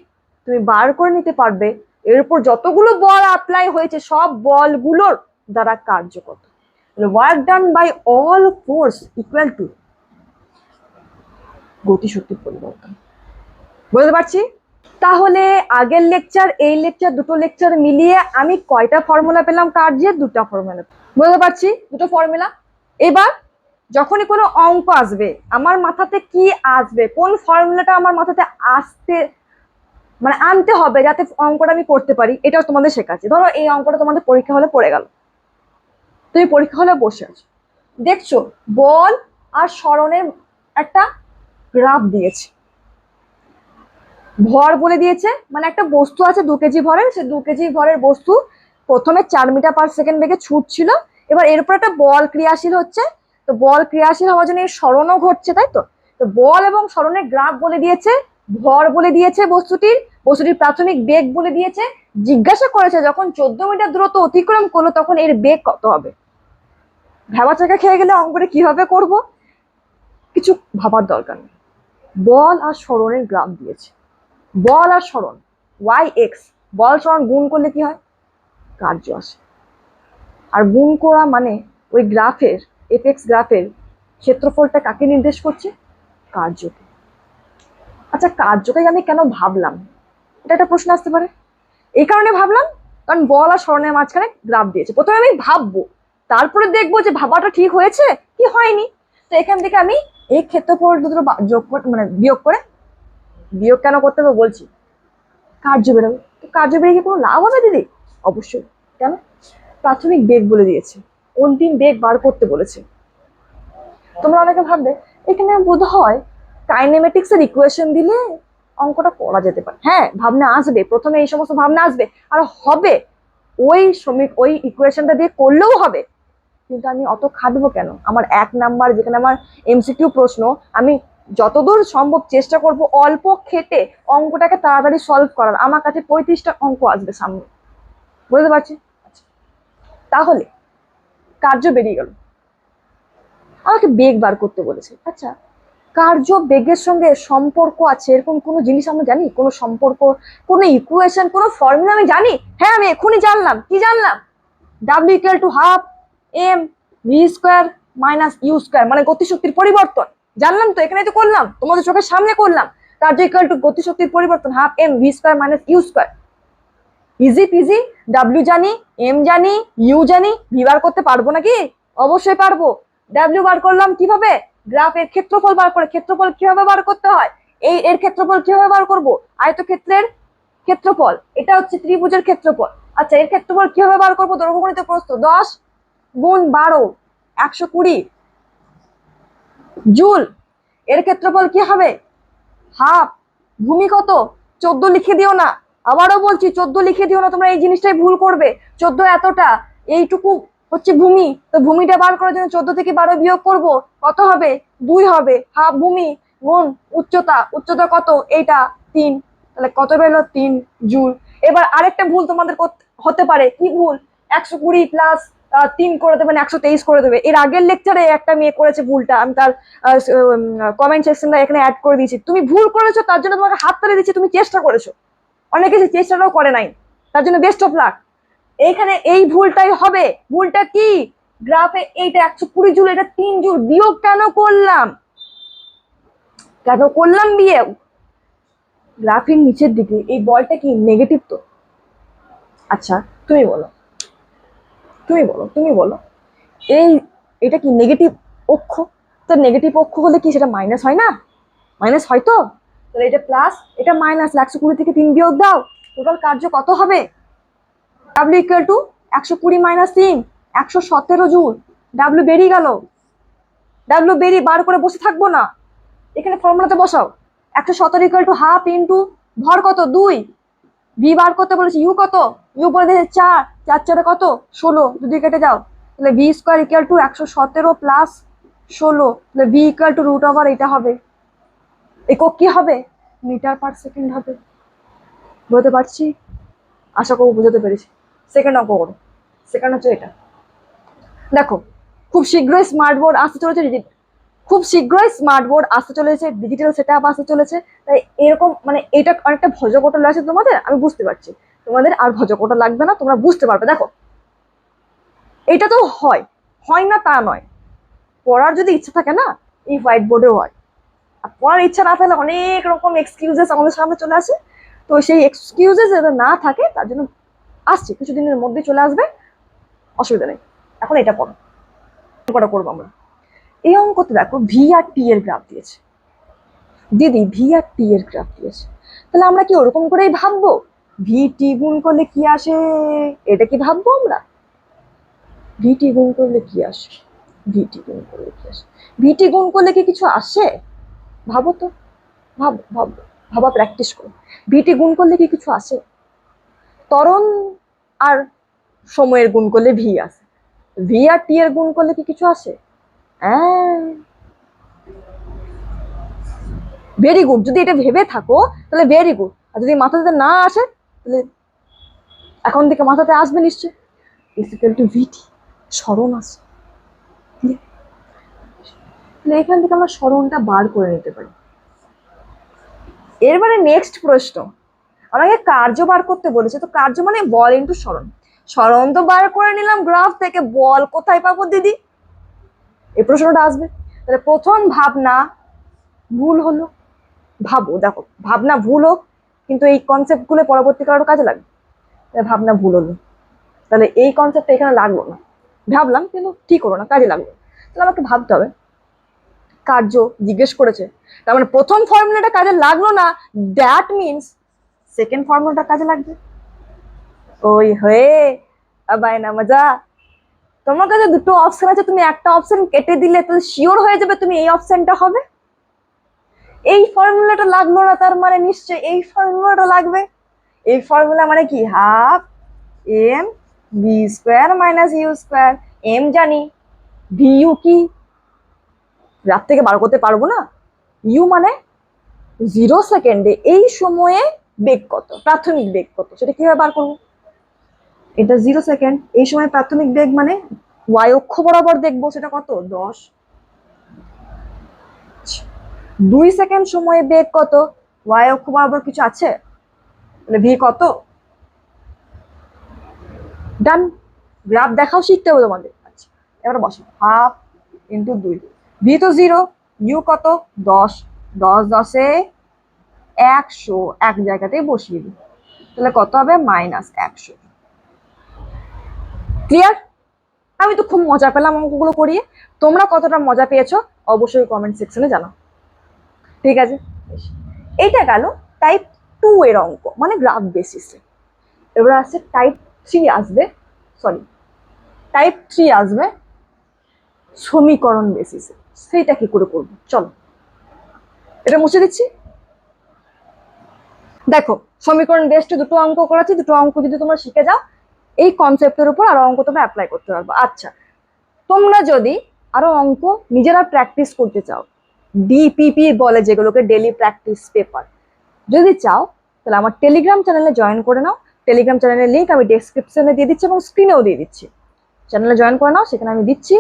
তুমি বার করে নিতে পারবে এর উপর যতগুলো বল অ্যাপ্লাই হয়েছে সব বলগুলোর দ্বারা কার্য কত। Work done by all force equal to গতিশক্তির পরিবর্তন। বুঝতে পারছি? তাহলে আগের লেকচার এই লেকচার দুটো লেকচার মিলিয়ে আমি কয়টা ফর্মুলা পেলাম? কার্যের দুটো ফর্মুলা। বুঝতে পারছি? দুটো ফর্মুলা। এবার যখনই কোনো অঙ্ক আসবে আমার মাথাতে কি আসবে, কোন ফর্মুলাটা আমার মাথাতে আসতে মানে আনতে হবে যাতে অঙ্কটা আমি করতে পারি, এটাও তোমাদের শেখাচ্ছি। ধরো এই অঙ্কটা তোমাদের পরীক্ষা হলে পড়ে গেল, তুমি পরীক্ষা হলে বসে আছো, দেখছো বল আর সরণের একটা গ্রাফ দিয়েছে, ভর বলে দিয়েছে, মানে একটা বস্তু আছে 2 কেজি ভরের, সে 2 কেজি ভরের বস্তু প্রথমে 4 মিটার পার সেকেন্ড বেগে ছুটছিল। এবার এর উপর একটা বল ক্রিয়াশীল হচ্ছে, তো বল ক্রিয়াশীল হওয়ার জন্য সরণও ঘটছে, তাই তো? তো বল এবং সরণের গ্রাফ বলে দিয়েছে, ভর বলে দিয়েছে, বস্তুটির প্রাথমিক বেগ বলে দিয়েছে। জিজ্ঞাসা করেছে যখন 14 মিটার দূরত্ব অতিক্রম করলো তখন এর বেগ কত হবে। ভেবা চাকা খেয়ে গেলে অঙ্কটা কিভাবে করব, কিছু ভাবার দরকার নেই। বল আর সরণের গ্রাফ দিয়েছে, বল আর সরণ ওয়াই এক্স, বল সরণ গুণ করলে কি হয়, কার্য আসে। আর গুণ করা মানে ওই গ্রাফের, এফএক্স গ্রাফের ক্ষেত্রফলটা কাকে নির্দেশ করছে, কার্যকে। আচ্ছা কার্যকে আমি কেন ভাবলাম, এটা একটা প্রশ্ন আসতে পারে। এই কারণে ভাবলাম কারণ বল আর সরণের মাঝখানে গ্রাফ দিয়েছে, প্রথমে আমি ভাববো, তারপরে দেখবো যে ভাবাটা ঠিক হয়েছে কি হয়নি। তো এখান থেকে আমি এই ক্ষেত্রফল দুটো যোগ মানে বিয়োগ কেন করতে হবে বলছি, কার্য বেরোবে। তো কার্য বেরিয়ে কি কোনো লাভ হবে দিদি? অবশ্যই। কেন? প্রাথমিক বেগ বলে দিয়েছে, অন্তিম বেগ বার করতে বলেছে। তোমরা অনেকে ভাববে এখানে বোধ হয় কাইনেমেটিক্স এর ইকুয়েশন দিলে অঙ্কটা করা যেতে পারে। হ্যাঁ ভাবনা আসবে, প্রথমে এই সমস্ত ভাবনা আসবে আর হবে, ওই ইকুয়েশনটা দিয়ে করলেও হবে, কিন্তু আমি অত খাটবো কেন? আমার 1 নাম্বার যেখানে আমার এমসিকিউ প্রশ্ন, আমি যতদূর সম্ভব চেষ্টা করব অল্প খেটে অঙ্কটাকে তাড়াতাড়ি সলভ করার। আমার কাছে 35টা অঙ্ক আসবে সামনে, বুঝতে পারছি। আচ্ছা, তাহলে কার্য বেরিয়ে গেল, আমাকে বেগ বার করতে বলেছে। আচ্ছা কার্য বেগের সঙ্গে সম্পর্ক আছে এরকম কোনো জিনিস আমরা জানি, কোনো সম্পর্ক, কোনো ইকুয়েশন, কোনো ফর্মুলা আমি জানি? হ্যাঁ আমি এখনই জানলাম, কি জানলাম, W equal to half M V square minus U square, মানে গতিশক্তির পরিবর্তন। জানলাম তো, এখানে তো করলাম, তোমাদের চোখের সামনে করলাম। কার্য ইকুয়াল টু গতিশক্তির পরিবর্তন half M V square minus U square. Easy peasy, W জানি, এম জানি, ইউ জানি, ভি বার করতে পারবো নাকি? অবশ্যই পারবো। ডাব্লিউ বার করলাম কিভাবে, গ্রাফের ক্ষেত্রফল বার করে। ক্ষেত্রফল কিভাবে বার করতে হয়, এই এর ক্ষেত্রফল কিভাবে বার করব, আয়তক্ষেত্রের ক্ষেত্রফল, এটা হচ্ছে ত্রিভুজের ক্ষেত্রফল। আচ্ছা এর ক্ষেত্রফল কিভাবে বার করবো, দৈর্ঘ্য গুণিত প্রস্থ 10 গুণ 12 120 জুল। এর ক্ষেত্রফল কি হবে, হাফ, ভূমি কত, 14 লিখে দিও না, আবারও বলছি 14 লিখে দিও না, তোমরা এই জিনিসটাই ভুল করবে। 14 এতটা, এইটুকু হচ্ছে ভূমি, তো ভূমিটা বার করার জন্য 14 থেকে 12 বিয়োগ করব, কত হবে, 2 হবে। হাফ ভূমি গুণ উচ্চতা, উচ্চতা কত, এইটা 3, তাহলে কত বেরোলো, 3 জুল। এবার আরেকটা ভুল তোমাদের হতে পারে, কি ভুল, 120 প্লাস 3 করে দেবে, 123 করে দেবে। এর আগের লেকচারে একটা মেয়ে করেছে ভুলটা, আমি তার কমেন্ট সেকশনটা এখানে অ্যাড করে দিয়েছি। তুমি ভুল করেছো, তার জন্য তোমাকে হাত তালি দিচ্ছি, তুমি চেষ্টা করেছো, অনেকে সেই চেষ্টাটাও করে নাই, তার জন্য বেস্ট অফ লাক। এইখানে এই ভুলটাই হবে। ভুলটা কি, গ্রাফে এইটা 120 জুল, এটা 3 জুল, বিয়োগ কেন করলাম, কেন করলাম বিয়োগ, গ্রাফের নিচের দিকে এই বলটা কি নেগেটিভ তো। আচ্ছা তুমি বলো, তুমি বলো এই, এটা কি নেগেটিভ অক্ষ, তো নেগেটিভ অক্ষ হলে কি সেটা মাইনাস হয় না, মাইনাস হয় তো, তাহলে এটা প্লাস এটা মাইনাস, 120 থেকে 3 বিয়োগ দাও, টোটাল কার্য কত হবে, W equal two 120 minus 3 117 joule. W বেরিয়ে গেল, ডাব্লিউ বেরিয়ে বার করে বসে থাকবো না, এখানে ফর্মুলাতে বসাও। 117 ইকুয়াল টু হাফ ইন্টু ভর কত 2, ভি বার করতে বলেছি, ইউ কত, ইউ বলে দিয়েছে 4, 4 4 কত 16, যদি কেটে যাও তাহলে V square equal to 117 plus 16, তাহলে V equal to root over এটা হবে। একক কি হবে, মিটার পার সেকেন্ড হবে। বুঝতে পারছি, আশা করবো বুঝতে পেরেছি। সেকেন্ড অঙ্ক করো, সেকেন্ড হচ্ছে এটা। দেখো খুব শীঘ্রই স্মার্ট বোর্ড আসতে চলেছে, খুব শীঘ্রই স্মার্ট বোর্ড আসতে চলেছে, ডিজিটাল সেট আপ আসতে চলেছে। তাই এরকম মানে এটা অনেকটা ভজকটা লাগছে তোমাদের, আমি বুঝতে পারছি, তোমাদের আর ভজকটা লাগবে না, তোমরা বুঝতে পারবে। দেখো এটা তো হয়, হয় না তা নয়, পড়ার যদি ইচ্ছা থাকে না এই হোয়াইট বোর্ডেও হয়। আর পড়ার ইচ্ছা না থাকলে অনেক রকম এক্সকিউজেস আমাদের সামনে চলে আসে, তো সেই এক্সকিউজেস যাতে না থাকে তার জন্য আসছে, কিছুদিনের মধ্যে চলে আসবে, অসুবিধা নেই। এখন এটা পড়ো, অঙ্কটা করবো আমরা। এই অঙ্কতে দেখো ভি আর টি এর গ্রাফ দিয়েছে, দিদি ভি আর টি এর গ্রাফ দিয়েছে, তাহলে আমরা কি ওরকম করেই ভাববো, ভি টি গুণ করলে কি আসে, এটা কি ভাববো আমরা, ভিটি গুণ করলে কি আসে, ভিটি গুণ করলে কি আসে, ভিটি গুণ করলে কি কিছু আসে, ভাবো তো, ভাবো ভাবো, ভাবা প্র্যাকটিস করো, ভিটি গুণ করলে কি কিছু আসে, ত্বরণ আর সময়ের গুণ করলে ভি আসে, ভি আর টি এর গুণ করলে কি কিছু আসে, ভেরি গুড, যদি এটা ভেবে থাকো তাহলে ভেরি গুড, আর যদি মাথাতে না আসে তাহলে এখন থেকে মাথাতে আসবে নিশ্চয়, ইকুয়াল টু ভিটি, সরণ আসে, তাহলে এখান থেকে আমরা সরণটা বার করে নিতে পারি। এরবারে নেক্সট প্রশ্ন, আমাকে কার্য বার করতে বলেছে, তো কার্য মানে বল ইন্টু সরণ। সরণ তো বার করে নিলাম গ্রাফ থেকে, বল কোথায় পাবো দিদি? এই প্রশ্নটা আসবে। তাহলে প্রথম ভাবনা ভুল হলো। ভাবো, দেখো ভাবনা ভুল হোক, কিন্তু এই কনসেপ্ট গুলো পরবর্তীকালে আরো কাজে লাগবে। ভাবনা ভুল হলো, তাহলে এই কনসেপ্টটা এখানে লাগলো না। ভাবলাম কিন্তু ঠিক হলো না, কাজে লাগলো। তাহলে আমাকে ভাবতে হবে, কার্য জিজ্ঞেস করেছে, তার মানে প্রথম ফর্মুলাটা কাজে লাগলো না, দ্যাট মিনস সেকেন্ড ফর্মুলাটা কাজে লাগবে। ওই হয়ে আবাই না মজা। তোমার কাছে দুটো অপশন আছে, তুমি একটা অপশন কেটে দিলে তাহলে শিওর হয়ে যাবে তুমি এই অপশনটা হবে। এই ফর্মুলাটা লাগলো না, তার মানে নিশ্চয়ই এই ফর্মুলাটা লাগবে। এই ফর্মুলা মানে কি, half M V square minus U square. M জানি, ভি ইউ কি রাত থেকে বার করতে পারবো না। ইউ মানে 0 সেকেন্ডে এই সময়ে বেগ কত, প্রাথমিক বেগ কত, সেটা কিভাবে বার করবো? এটা 0 সেকেন্ড, এই সময় প্রাথমিক বেগ মানে ওয়াই অক্ষ বরাবর দেখবো, সেটা কত, 10। 2 সেকেন্ড সময়ে বেগ কত, ওয়াই অক্ষ বরাবর কিছু আছে, তাহলে ভি কত? ডান। গ্রাফ দেখাও শিখতে হবে তোমাদের। আচ্ছা, এবার বসো, হাফ ইন্টু 2, ভি তো 0, ইউ কত, 10, 10 10 100, এক জায়গাতেই বসিয়ে দিই, তাহলে কত হবে, -100। ক্লিয়ার? আমি তো খুব মজা পেলাম অঙ্কগুলো করিয়ে। তোমরা কতটা মজা পেয়েছো অবশ্যই কমেন্ট সেকশনে জানাও। ঠিক আছে, এইটা গেল টাইপ 2 এর অঙ্ক, মানে গ্রাফ বেসিসে। এবার আসছে টাইপ 3 আসবে, সরি টাইপ 3 আসবে সমীকরণ বেসিসে। সেইটা কি করে করবো, চলো এটা মুছে দিচ্ছি। দেখো, সমীকরণ বেসড দুটো অঙ্ক করাচ্ছি, দুটো অঙ্ক যদি তোমরা শিখে যাও, এই কনসেপ্টের উপর আরো অঙ্ক তোমরা অ্যাপ্লাই করতে পারবো। আচ্ছা, তোমরা যদি আরো অঙ্ক নিজেরা প্র্যাকটিস করতে চাও, ডিপিপি বলে যেগুলোকে, ডেলি প্র্যাকটিস পেপার, যদি চাও তাহলে আমার টেলিগ্রাম চ্যানেলে জয়েন করে নাও। টেলিগ্রাম চ্যানেলের লিঙ্ক আমি ডেসক্রিপশনে দিয়ে দিচ্ছি এবং স্ক্রিনেও দিয়ে দিচ্ছি। চ্যানেলে জয়েন করে নাও, সেখানে আমি দিচ্ছি,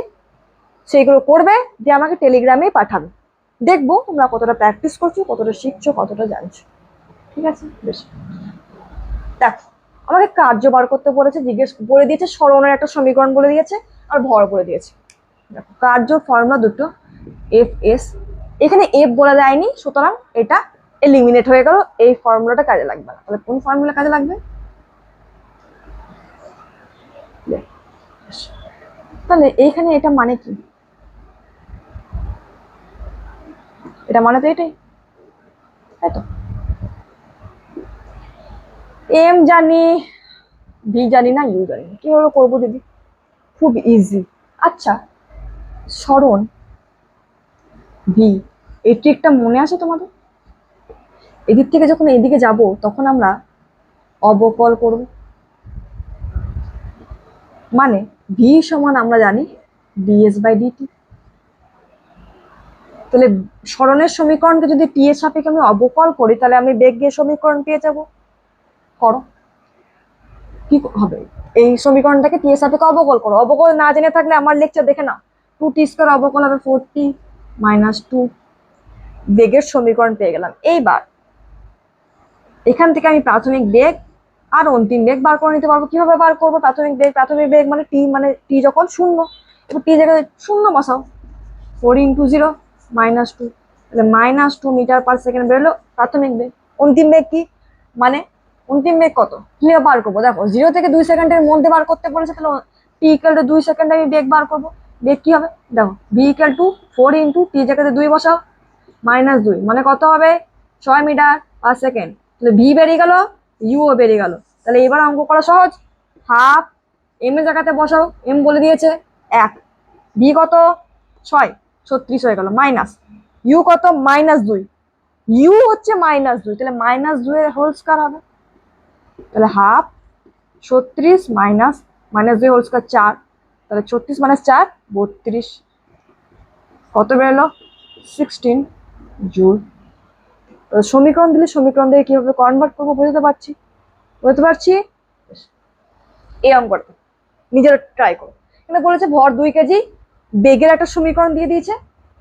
সেইগুলো করবে, দিয়ে আমাকে টেলিগ্রামেই পাঠাবে। দেখবো তোমরা কতটা প্র্যাকটিস করছো, কতটা শিখছো, কতটা জানছো। ঠিক আছে, বেশ। দেখো, আমাকে কার্য বার করতে বলেছে, জিজ্ঞেস বলে দিয়েছে, সরণের একটা সমীকরণ বলে দিয়েছে, আর ভর বলে দিয়েছে। দেখো, কার্য ফর্মুলা দুটো, এফ এস, এখানে এফ বলে দেয়নি, সুতরাং এটা এলিমিনেট হয়ে গেল, এই ফর্মুলাটা কাজে লাগবে না। তাহলে কোন ফর্মুলা কাজে লাগবে? তাহলে এইখানে এটা মানে কি, এটা মানে তো এটাই, তাই তো। এম জানি, ভি জানি না, ইউ জানি না, কিভাবে করবো দিদি? খুব ইজি। আচ্ছা, সরণ ভি, এই ট্রিকটা মনে আছে তোমাদের? এদিক থেকে যখন এদিকে যাব তখন আমরা অবকল করব, মানে ভি সমান আমরা জানি dS/dt। তাহলে সরণের সমীকরণকে যদি টি এর সাপেক্ষে আমি অবকল করি, তাহলে আমি বেগের সমীকরণ পেয়ে যাব। করো, কি হবে? এই সমীকরণটাকে টি এর সাপেক্ষে অবকল করো। অবকল না জেনে থাকলে আমার লেকচার দেখে নাও। 2t² অবকল হবে 4t - 2, বেগের সমীকরণ পেয়ে গেলাম। এইবার এখান থেকে আমি প্রাথমিক বেগ আর অন্তিম বেগ বার করে নিতে পারবো। কিভাবে বার করবো? প্রাথমিক বেগ মানে টি যখন 0, এবার টি জায়গায় 0 বসাও, 4 × 0 -2, তাহলে -2 মিটার/সেকেন্ড বেরোলো প্রাথমিক বেগ। অন্তিম বেগ কি, মানে অন্তিম বেগ কত, কিভাবে বার করবো? দেখো, 0 থেকে 2 সেকেন্ডের মধ্যে বার করতে বলেছে, তাহলে টি = 2 সেকেন্ড আমি বেগ বার করবো। বেগ কি হবে? দেখো, ভি = 4 × টি জায়গাতে 2 বসাও, -2 মানে কত হবে, 6 মিটার/সেকেন্ড। তাহলে ভি বেরিয়ে গেল, ইউও বেরিয়ে গেল। তাহলে এবার অঙ্ক করা সহজ। হাফ এম এর জায়গাতে বসাও, এম বলে দিয়েছে 1, ভি কত 6, 36 হয়ে গেল, মাইনাস ইউ কত -2, ইউ হচ্ছে -2, তাহলে -2 এর হোল স্কয়ার হবে। তাহলে হাফ 36 মাইনাস -2 হোল স্কয়ার 4, তাহলে 36 - 4 32, কত বেরোলো 16 জুল। সমীকরণ দিলে সমীকরণ দিয়ে কিভাবে কনভার্ট করবো বুঝতে পারছি। এই অঙ্কটা নিজেরা ট্রাই করো। এখানে বলেছে ভর 2 কেজি, বেগের একটা সমীকরণ দিয়ে দিয়েছে,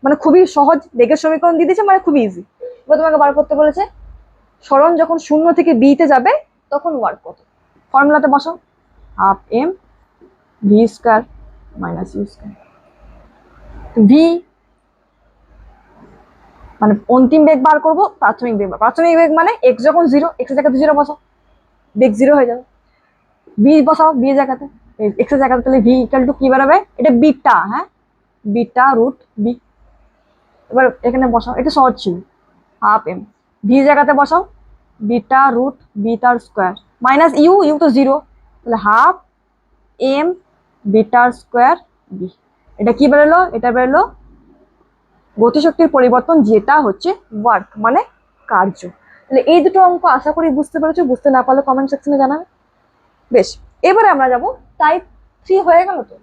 মানে খুবই সহজ, বেগের সমীকরণ দিয়ে দিয়েছে, মানে খুবই ইজি। এবার তোমাকে বার করতে বলেছে সরণ যখন 0 থেকে b তে যাবে তখন ওয়ার্ক কত। ফর্মুলাতে বসাও, half M V square minus U square. V মানে অন্তিম বেগ বার করবো, প্রাথমিক বেগ, প্রাথমিক বেগ মানে x যখন 0, x এর জায়গাতে 0 বসাও, বেগ 0 হয়ে যাবে। বি বসাও, বি এর জায়গাতে, x এর জায়গাতে, তাহলে ভি ইকুয়াল টু কি বেরোবে, এটা বিটা, হ্যাঁ বিটা রুট বি। এবার এখানে বসাও, এটা সহজ ছিল, হাফ এম ভি জায়গাতে বসাও, বিটা রুট বি তার স্কোয়ার মাইনাস ইউ, ইউ তো 0, তাহলে হাফ এম বিটার স্কোয়ার বি। এটা কি বেরোলো, এটা বেরোলো গতিশক্তির পরিবর্তন, যেটা হচ্ছে ওয়ার্ক মানে কার্য। তাহলে এই দুটো অঙ্ক আশা করি বুঝতে পেরেছো, বুঝতে না পারলে কমেন্ট সেকশনে জানাবে। বেশ, এবারে আমরা যাব টাইপ 3 হয়ে গেল, তো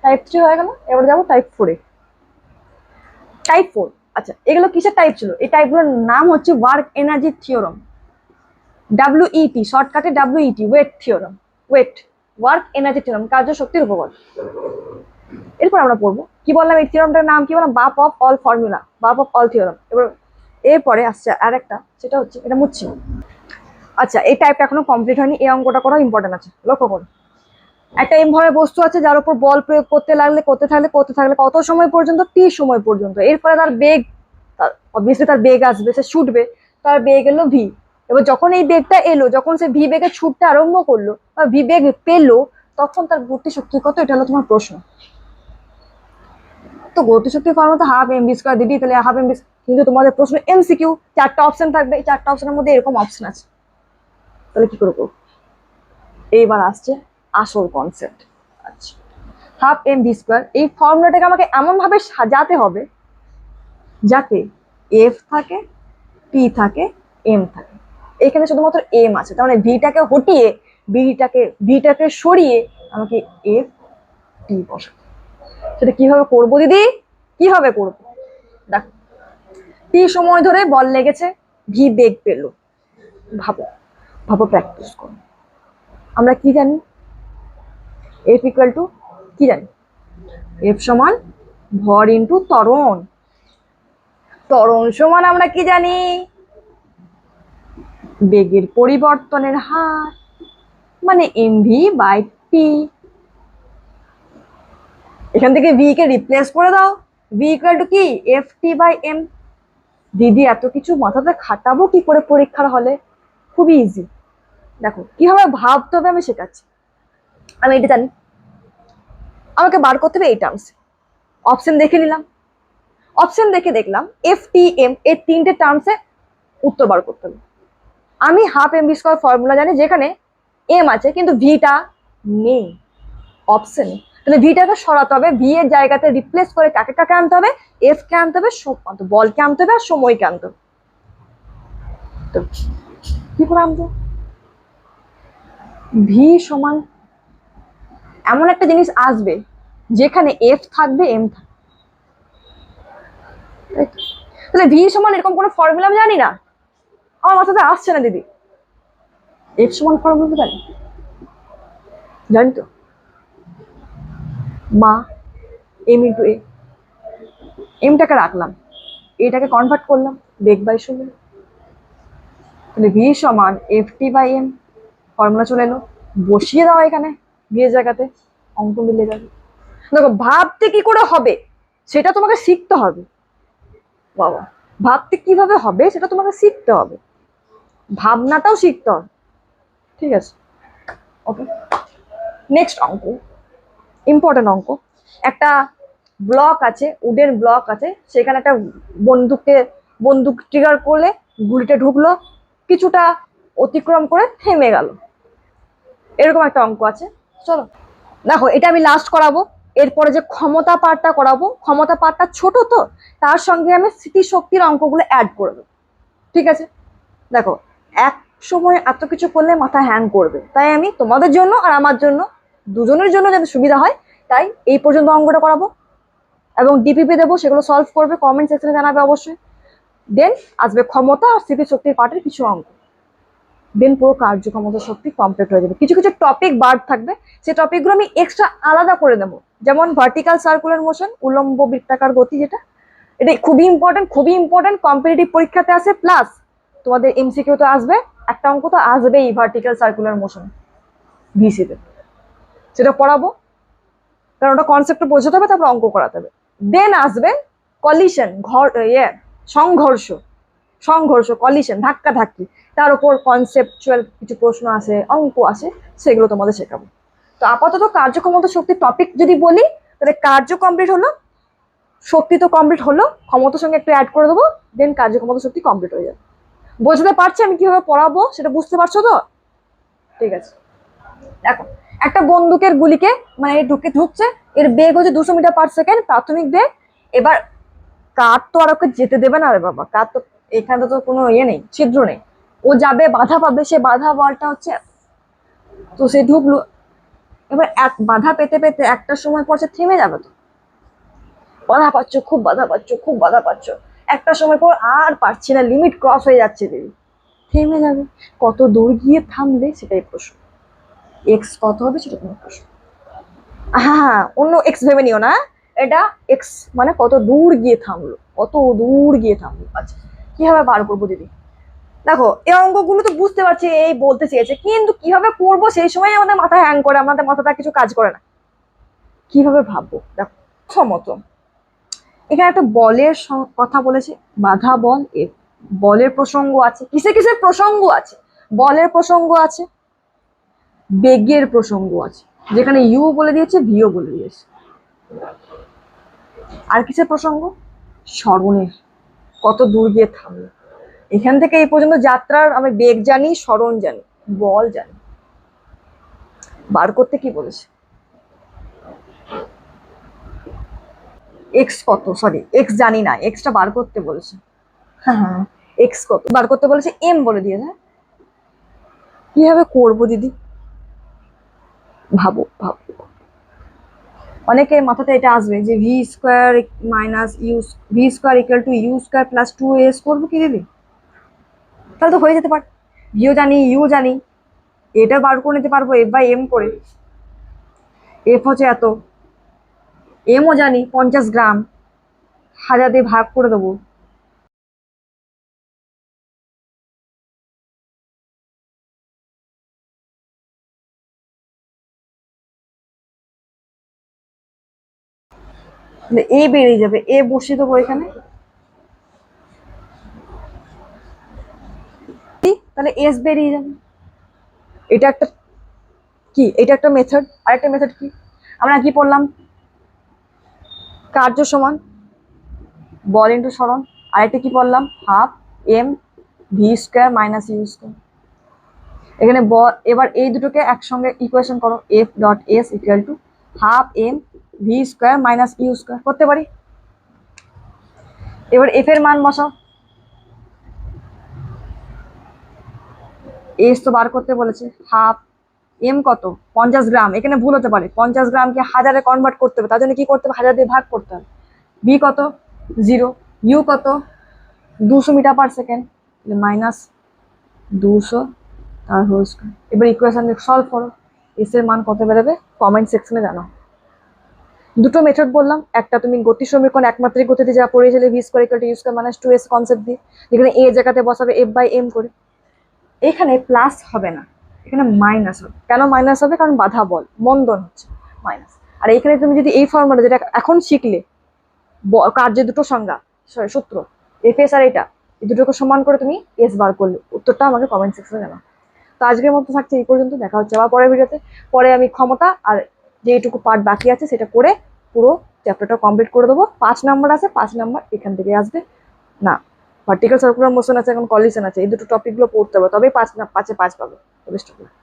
টাইপ 3 হয়ে গেল, এবার যাবো টাইপ 4 এ। টাইপ 4, আচ্ছা এগুলো কিসের টাইপ ছিল, এই টাইপগুলোর নাম হচ্ছে ওয়ার্ক এনার্জি থিওরাম, WET, শর্টকাটে WET, wet theorem, wet work energy theorem, কার্য শক্তির উপপাদ্য। এরপর আমরা পড়বো কি বললাম, এই থিওরামটার নাম কি বললাম, বাপ অফ অল ফর্মুলা, বাপ অফ অল থিওরাম। এবার এরপরে আসছে আরেকটা, সেটা হচ্ছে এটা মুচ্ছি। আচ্ছা এই টাইপটা এখনো কমপ্লিট হয়নি, এই অঙ্কটা করা ইম্পর্টেন্ট আছে, লক্ষ্য করো। একটা এম ভরের বস্তু আছে যার উপর বল প্রয়োগ করতে লাগলে কত সময় পর্যন্ত, টি সময় পর্যন্ত। এরপরে তার বেগ, অবভিয়াসলি তার বেগ আসবে, সে ছুটবে, তার বেগ এলো ভি। এবার যখন এই বেগটা এলো, যখন সে ভি বেগে ছুটতে আরম্ভ করলো বা ভি বেগ পেলো, তখন তার গতিশক্তি কত, এটা হলো তোমার প্রশ্ন। তো গতিশক্তির ফর্মুলা তো হাফ এম ভি স্কয়ার দিবি, তাহলে হাফ এম ভি, কিন্তু তোমাদের প্রশ্ন এমসিকিউ, 4টা অপশন থাকবে, এই 4টা অপশনের মধ্যে এরকম অপশন আছে, তাহলে কি করবো। এইবার আসছে আসল কনসেপ্ট। আচ্ছা হাফ এম ভি স্কয়ার, এই ফর্মুলাটাকে আমাকে এমন ভাবে সাজাতে হবে যাতে এফ থাকে, টি থাকে, এম থাকে। এখানে শুধুমাত্র এম আছে, তার মানে ভিটাকে হটিয়ে, ভিটাকে সরিয়ে আমাকে এফ টি বসাতে। সেটা কিভাবে করবো দিদি, কিভাবে করবো, দেখো টি সময় ধরে বল লেগেছে, ভি বেগ পেলো, ভাবো ভাবো, প্র্যাকটিস করো। আমরা কি জানি, এফ ইকুয়াল টু কি জানি, এফ সমান ভর ইন্টু ত্বরণ, ত্বরণ সমান আমরা কি জানি, বেগের পরিবর্তনের হার, মানে এমভি বাই টি। এখান থেকে ভি কে রিপ্লেস করে দাও, ভি ইকুয়াল টু কি, এফ টি বাই এম। দিদি এত কিছু মাথাতে খাটাবো কি করে পরীক্ষার হলে, খুবই ইজি। দেখো কিভাবে ভাবতে হবে আমি শেখাচ্ছি। আমি এটা জানি, আমাকে বার করতে হবে এই টার্মস। অপশন দেখে নিলাম, অপশন দেখে দেখলাম এফ টি এম, এই 3টে টার্মসে উত্তর বার করতে হবে। আমি half M V square formula জানি, যেখানে এম আছে কিন্তু ভিটা নেই অপশনে, তাহলে ভিটাকে সরাতে হবে, ভি এর জায়গাতে রিপ্লেস করে কাকে কাকে আনতে হবে, এফ কে আনতে হবে, বলকে আনতে হবে, আর সময়কে আনতে হবে। তো কি করে আনবো, ভি সমান এমন একটা জিনিস আসবে যেখানে এফ থাকবে, এম থাকবে, তাহলে ভি সমান এরকম কোনো ফর্মুলা আমি জানি না, আমার মাথাতে আসছে না দিদি। এফ সমান ফর্মুলা জানি, জানি তো, মা এম ইন্টু এ, এমটাকে রাখলাম, এটাকে কনভার্ট করলাম বেগ বাই সময়, তাহলে ভি সমান F T by M, formula চলে এলো, বসিয়ে দাও এখানে ভি এর জায়গাতে, অঙ্ক মিলে যাবে। দেখো ভাবতে কি করে হবে সেটা তোমাকে শিখতে হবে, বাবা ভাবতে কিভাবে হবে সেটা তোমাকে শিখতে হবে, ভাবনাটাও শিখতে হবে, ঠিক আছে। ওকে, নেক্সট অঙ্ক, ইম্পর্টেন্ট অঙ্ক। একটা ব্লক আছে, উডেন ব্লক আছে, সেখানে একটা বন্দুক ট্রিগার করলে গুলিটা ঢুকলো, কিছুটা অতিক্রম করে থেমে গেল, এরকম একটা অঙ্ক আছে। চলো দেখো এটা আমি লাস্ট করাবো, এরপরে যে ক্ষমতা পার্টটা করাবো, ক্ষমতা পার্টটা ছোট, তো তার সঙ্গে আমি স্মৃতিশক্তির অঙ্কগুলো অ্যাড করে দেবো, ঠিক আছে। দেখো এক সময় এত কিছু করলে মাথা হ্যাং করবে, তাই আমি তোমাদের জন্য আর আমার জন্য, দুজনের জন্য যাতে সুবিধা হয়, তাই এই পর্যন্ত অঙ্কটা করাবো এবং ডিপিপি দেবো, সেগুলো সলভ করবে, কমেন্ট সেকশনে জানাবে অবশ্যই। দেন আসবে ক্ষমতা আর স্মৃতিশক্তির পার্টের কিছু অঙ্ক, দেন পুরো কার্যক্ষমতা শক্তি কমপ্লিট হয়ে যাবে। কিছু কিছু টপিক বাদ থাকবে, সেই টপিকগুলো আমি এক্সট্রা আলাদা করে দেবো, যেমন ভার্টিক্যাল সার্কুলার মোশন, উলম্ব বৃত্তাকার গতি, যেটা এটা খুবই ইম্পর্টেন্ট কম্পিটিটিভ পরীক্ষাতে আসে, প্লাস তোমাদের এমসিকিউ তো আসবে, একটা অঙ্ক তো আসবেই ভার্টিক্যাল সার্কুলার মোশন ভিসিতে, সেটা পড়াবো, কারণ ওটা কনসেপ্টটা বোঝাতে হবে, তারপর অঙ্ক করাতে হবে। দেন আসবে কলিশন, সংঘর্ষ, কলিশন, ধাক্কা ধাক্কি, তার উপর কনসেপচুয়াল কিছু প্রশ্ন আসে, অঙ্ক আসে, সেগুলো তোমাদের শেখাবো। তো আপাতত কার্যক্ষমতা শক্তি টপিক যদি বলি, তাহলে কার্য কমপ্লিট হলো, শক্তি তো কমপ্লিট হলো, ক্ষমতার সঙ্গে একটু অ্যাড করে দেবো, দেন কার্যক্ষমতা শক্তি কমপ্লিট হয়ে যাবে। বুঝতে পারছি আমি কিভাবে পড়াবো, সেটা বুঝতে পারছো তো? ঠিক আছে, দেখো একটা বন্দুকের গুলিকে মানে ঢুকছে, এর বেগ হচ্ছে 200 মিটার/সেকেন্ড প্রাথমিক বেগ। এবার কার তো আর ওকে যেতে দেবে না রে বাবা, কার তো এখানে তো কোনো ইয়ে নেই, ছিদ্র নেই, ও যাবে, বাধা পাবে, সে বাধা বলটা হচ্ছে, তো সে ঢুকলো। এবার এক বাধা পেতে পেতে একটা সময় পর সে থেমে যাবে, তো বাধা পাচ্ছ, খুব বাধা পাচ্ছ, একটা সময় পর আর পারছি না, লিমিট ক্রস হয়ে যাচ্ছে দিদি, থেমে যাবে। কত দূর গিয়ে থামবে সেটাই প্রশ্ন, এক্স কত হবে সেটা কোনো প্রশ্ন। হ্যাঁ, অন্য এক্স ভেবে নিও না, এটা এক্স মানে কত দূর গিয়ে থামলো, আচ্ছা কিভাবে বার করবো দিদি? দেখো এই অঙ্কগুলো তো বুঝতে পারছি এই বলতে চেয়েছে, কিন্তু কিভাবে করবো সেই সময় আমাদের মাথা হ্যাং করে, আমাদের মাথাটা কিছু কাজ করে না, কিভাবে ভাববো? দেখো সমত, এখানে একটা বলের কথা বলেছে, বাধা বল, বলের প্রসঙ্গ আছে, কিসের প্রসঙ্গ আছে? বলের প্রসঙ্গ আছে, বেগের প্রসঙ্গ আছে, যেখানে ইউ বলে দিয়েছে, ভিও বলে দিয়েছে, আর কিসের প্রসঙ্গ? স্মরণের, কত দূর গিয়ে থামলো, এখান থেকে এই পর্যন্ত যাত্রার আমি বেগ জানি, স্মরণ জানি, বল জানি। বার করতে কি বলেছে? এক্স কত, সরি এক্স জানি না, এক্সটা বার করতে বলেছে। হ্যাঁ, এক্স কত বার করতে বলেছে, এম বলে দিয়েছে। কিভাবে করবো দিদি? ভাবো ভাবো, অনেকের মাথাতে এটা আসবে যে V square minus U, V square equal to U square plus 2as করবো কি দিদি? তাহলে তো হয়ে যেতে পারে, ভিও জানি, ইউ জানি, এটা বার করে নিতে পারবো এফ বাই এম করে, এফ হচ্ছে এত, এমও জানি 50 গ্রাম, 1000 দিয়ে ভাগ করে দেবো, এ বেরিয়ে যাবে, এ বসিয়ে দেবো এখানে, তাহলে এস বেরিয়ে যাবে। এটা একটা কি, এটা একটা মেথড। আরেকটা মেথড কি, আমরা কি পড়লাম? কার্য সমান বল ইন্টু সরণ। আরেকটা কি পড়লাম? Half M V square minus U square. এখানে এবার এই দুটোকে একসঙ্গে ইকুয়েশন করো, F dot S equal to half M V square minus U square করতে পারি। এবার এফ এর মান বসাও, এস তো বার করতে বলেছে, হাফ এম কত 50 গ্রাম, এখানে ভুল হতে পারে, 50 গ্রামকে 1000-এ কনভার্ট করতে হবে, তার জন্য কি করতে হবে? 1000 দিয়ে ভাগ করতে হবে। বি কত 0, ইউ কত 200 মিটার/সেকেন্ড, মাইনাস 200 তার হোল স্কোয়ার। এবার ইকুয়েশন সলভ করো, এস এর মান কত বেরোবে কমেন্ট সেকশনে জানাও। দুটো মেথড বললাম, একটা তুমি গতি সমীকরণ একমাত্রিক গতিতে যা পড়িয়েছিলে V square equal to U square minus 2s concept দিয়ে, যেখানে এ জায়গাতে বসাবে এফ বাই এম করে। এখানে প্লাস হবে না, এখানে মাইনাস হবে। কেন মাইনাস হবে? কারণ বাধা বল, মন্দন হচ্ছে, মাইনাস। আর এখানে তুমি যদি এই ফর্মুলা যেটা এখন শিখলে, কার্যে দুটো সংজ্ঞা, সূত্র, এফ এস আর এটা, এই দুটোকে সমান করে তুমি এস বার করলে, উত্তরটা আমাকে কমেন্ট সেকশনে জানাও। তো আজকের মতো থাকছে এই পর্যন্ত, দেখা হচ্ছে আবার পরের ভিডিওতে। পরে আমি ক্ষমতা আর যেটুকু পার্ট বাকি আছে সেটা করে পুরো চ্যাপ্টারটা কমপ্লিট করে দেবো। 5 নাম্বার আছে, 5 নাম্বার এখান থেকে আসবে না, ভার্টিক্যাল সার্কুলার মোশন আছে, এখন কলিশন আছে, এই দুটো টপিকগুলো পড়তে হবে, তবেই 5 পাবে। Best of luck.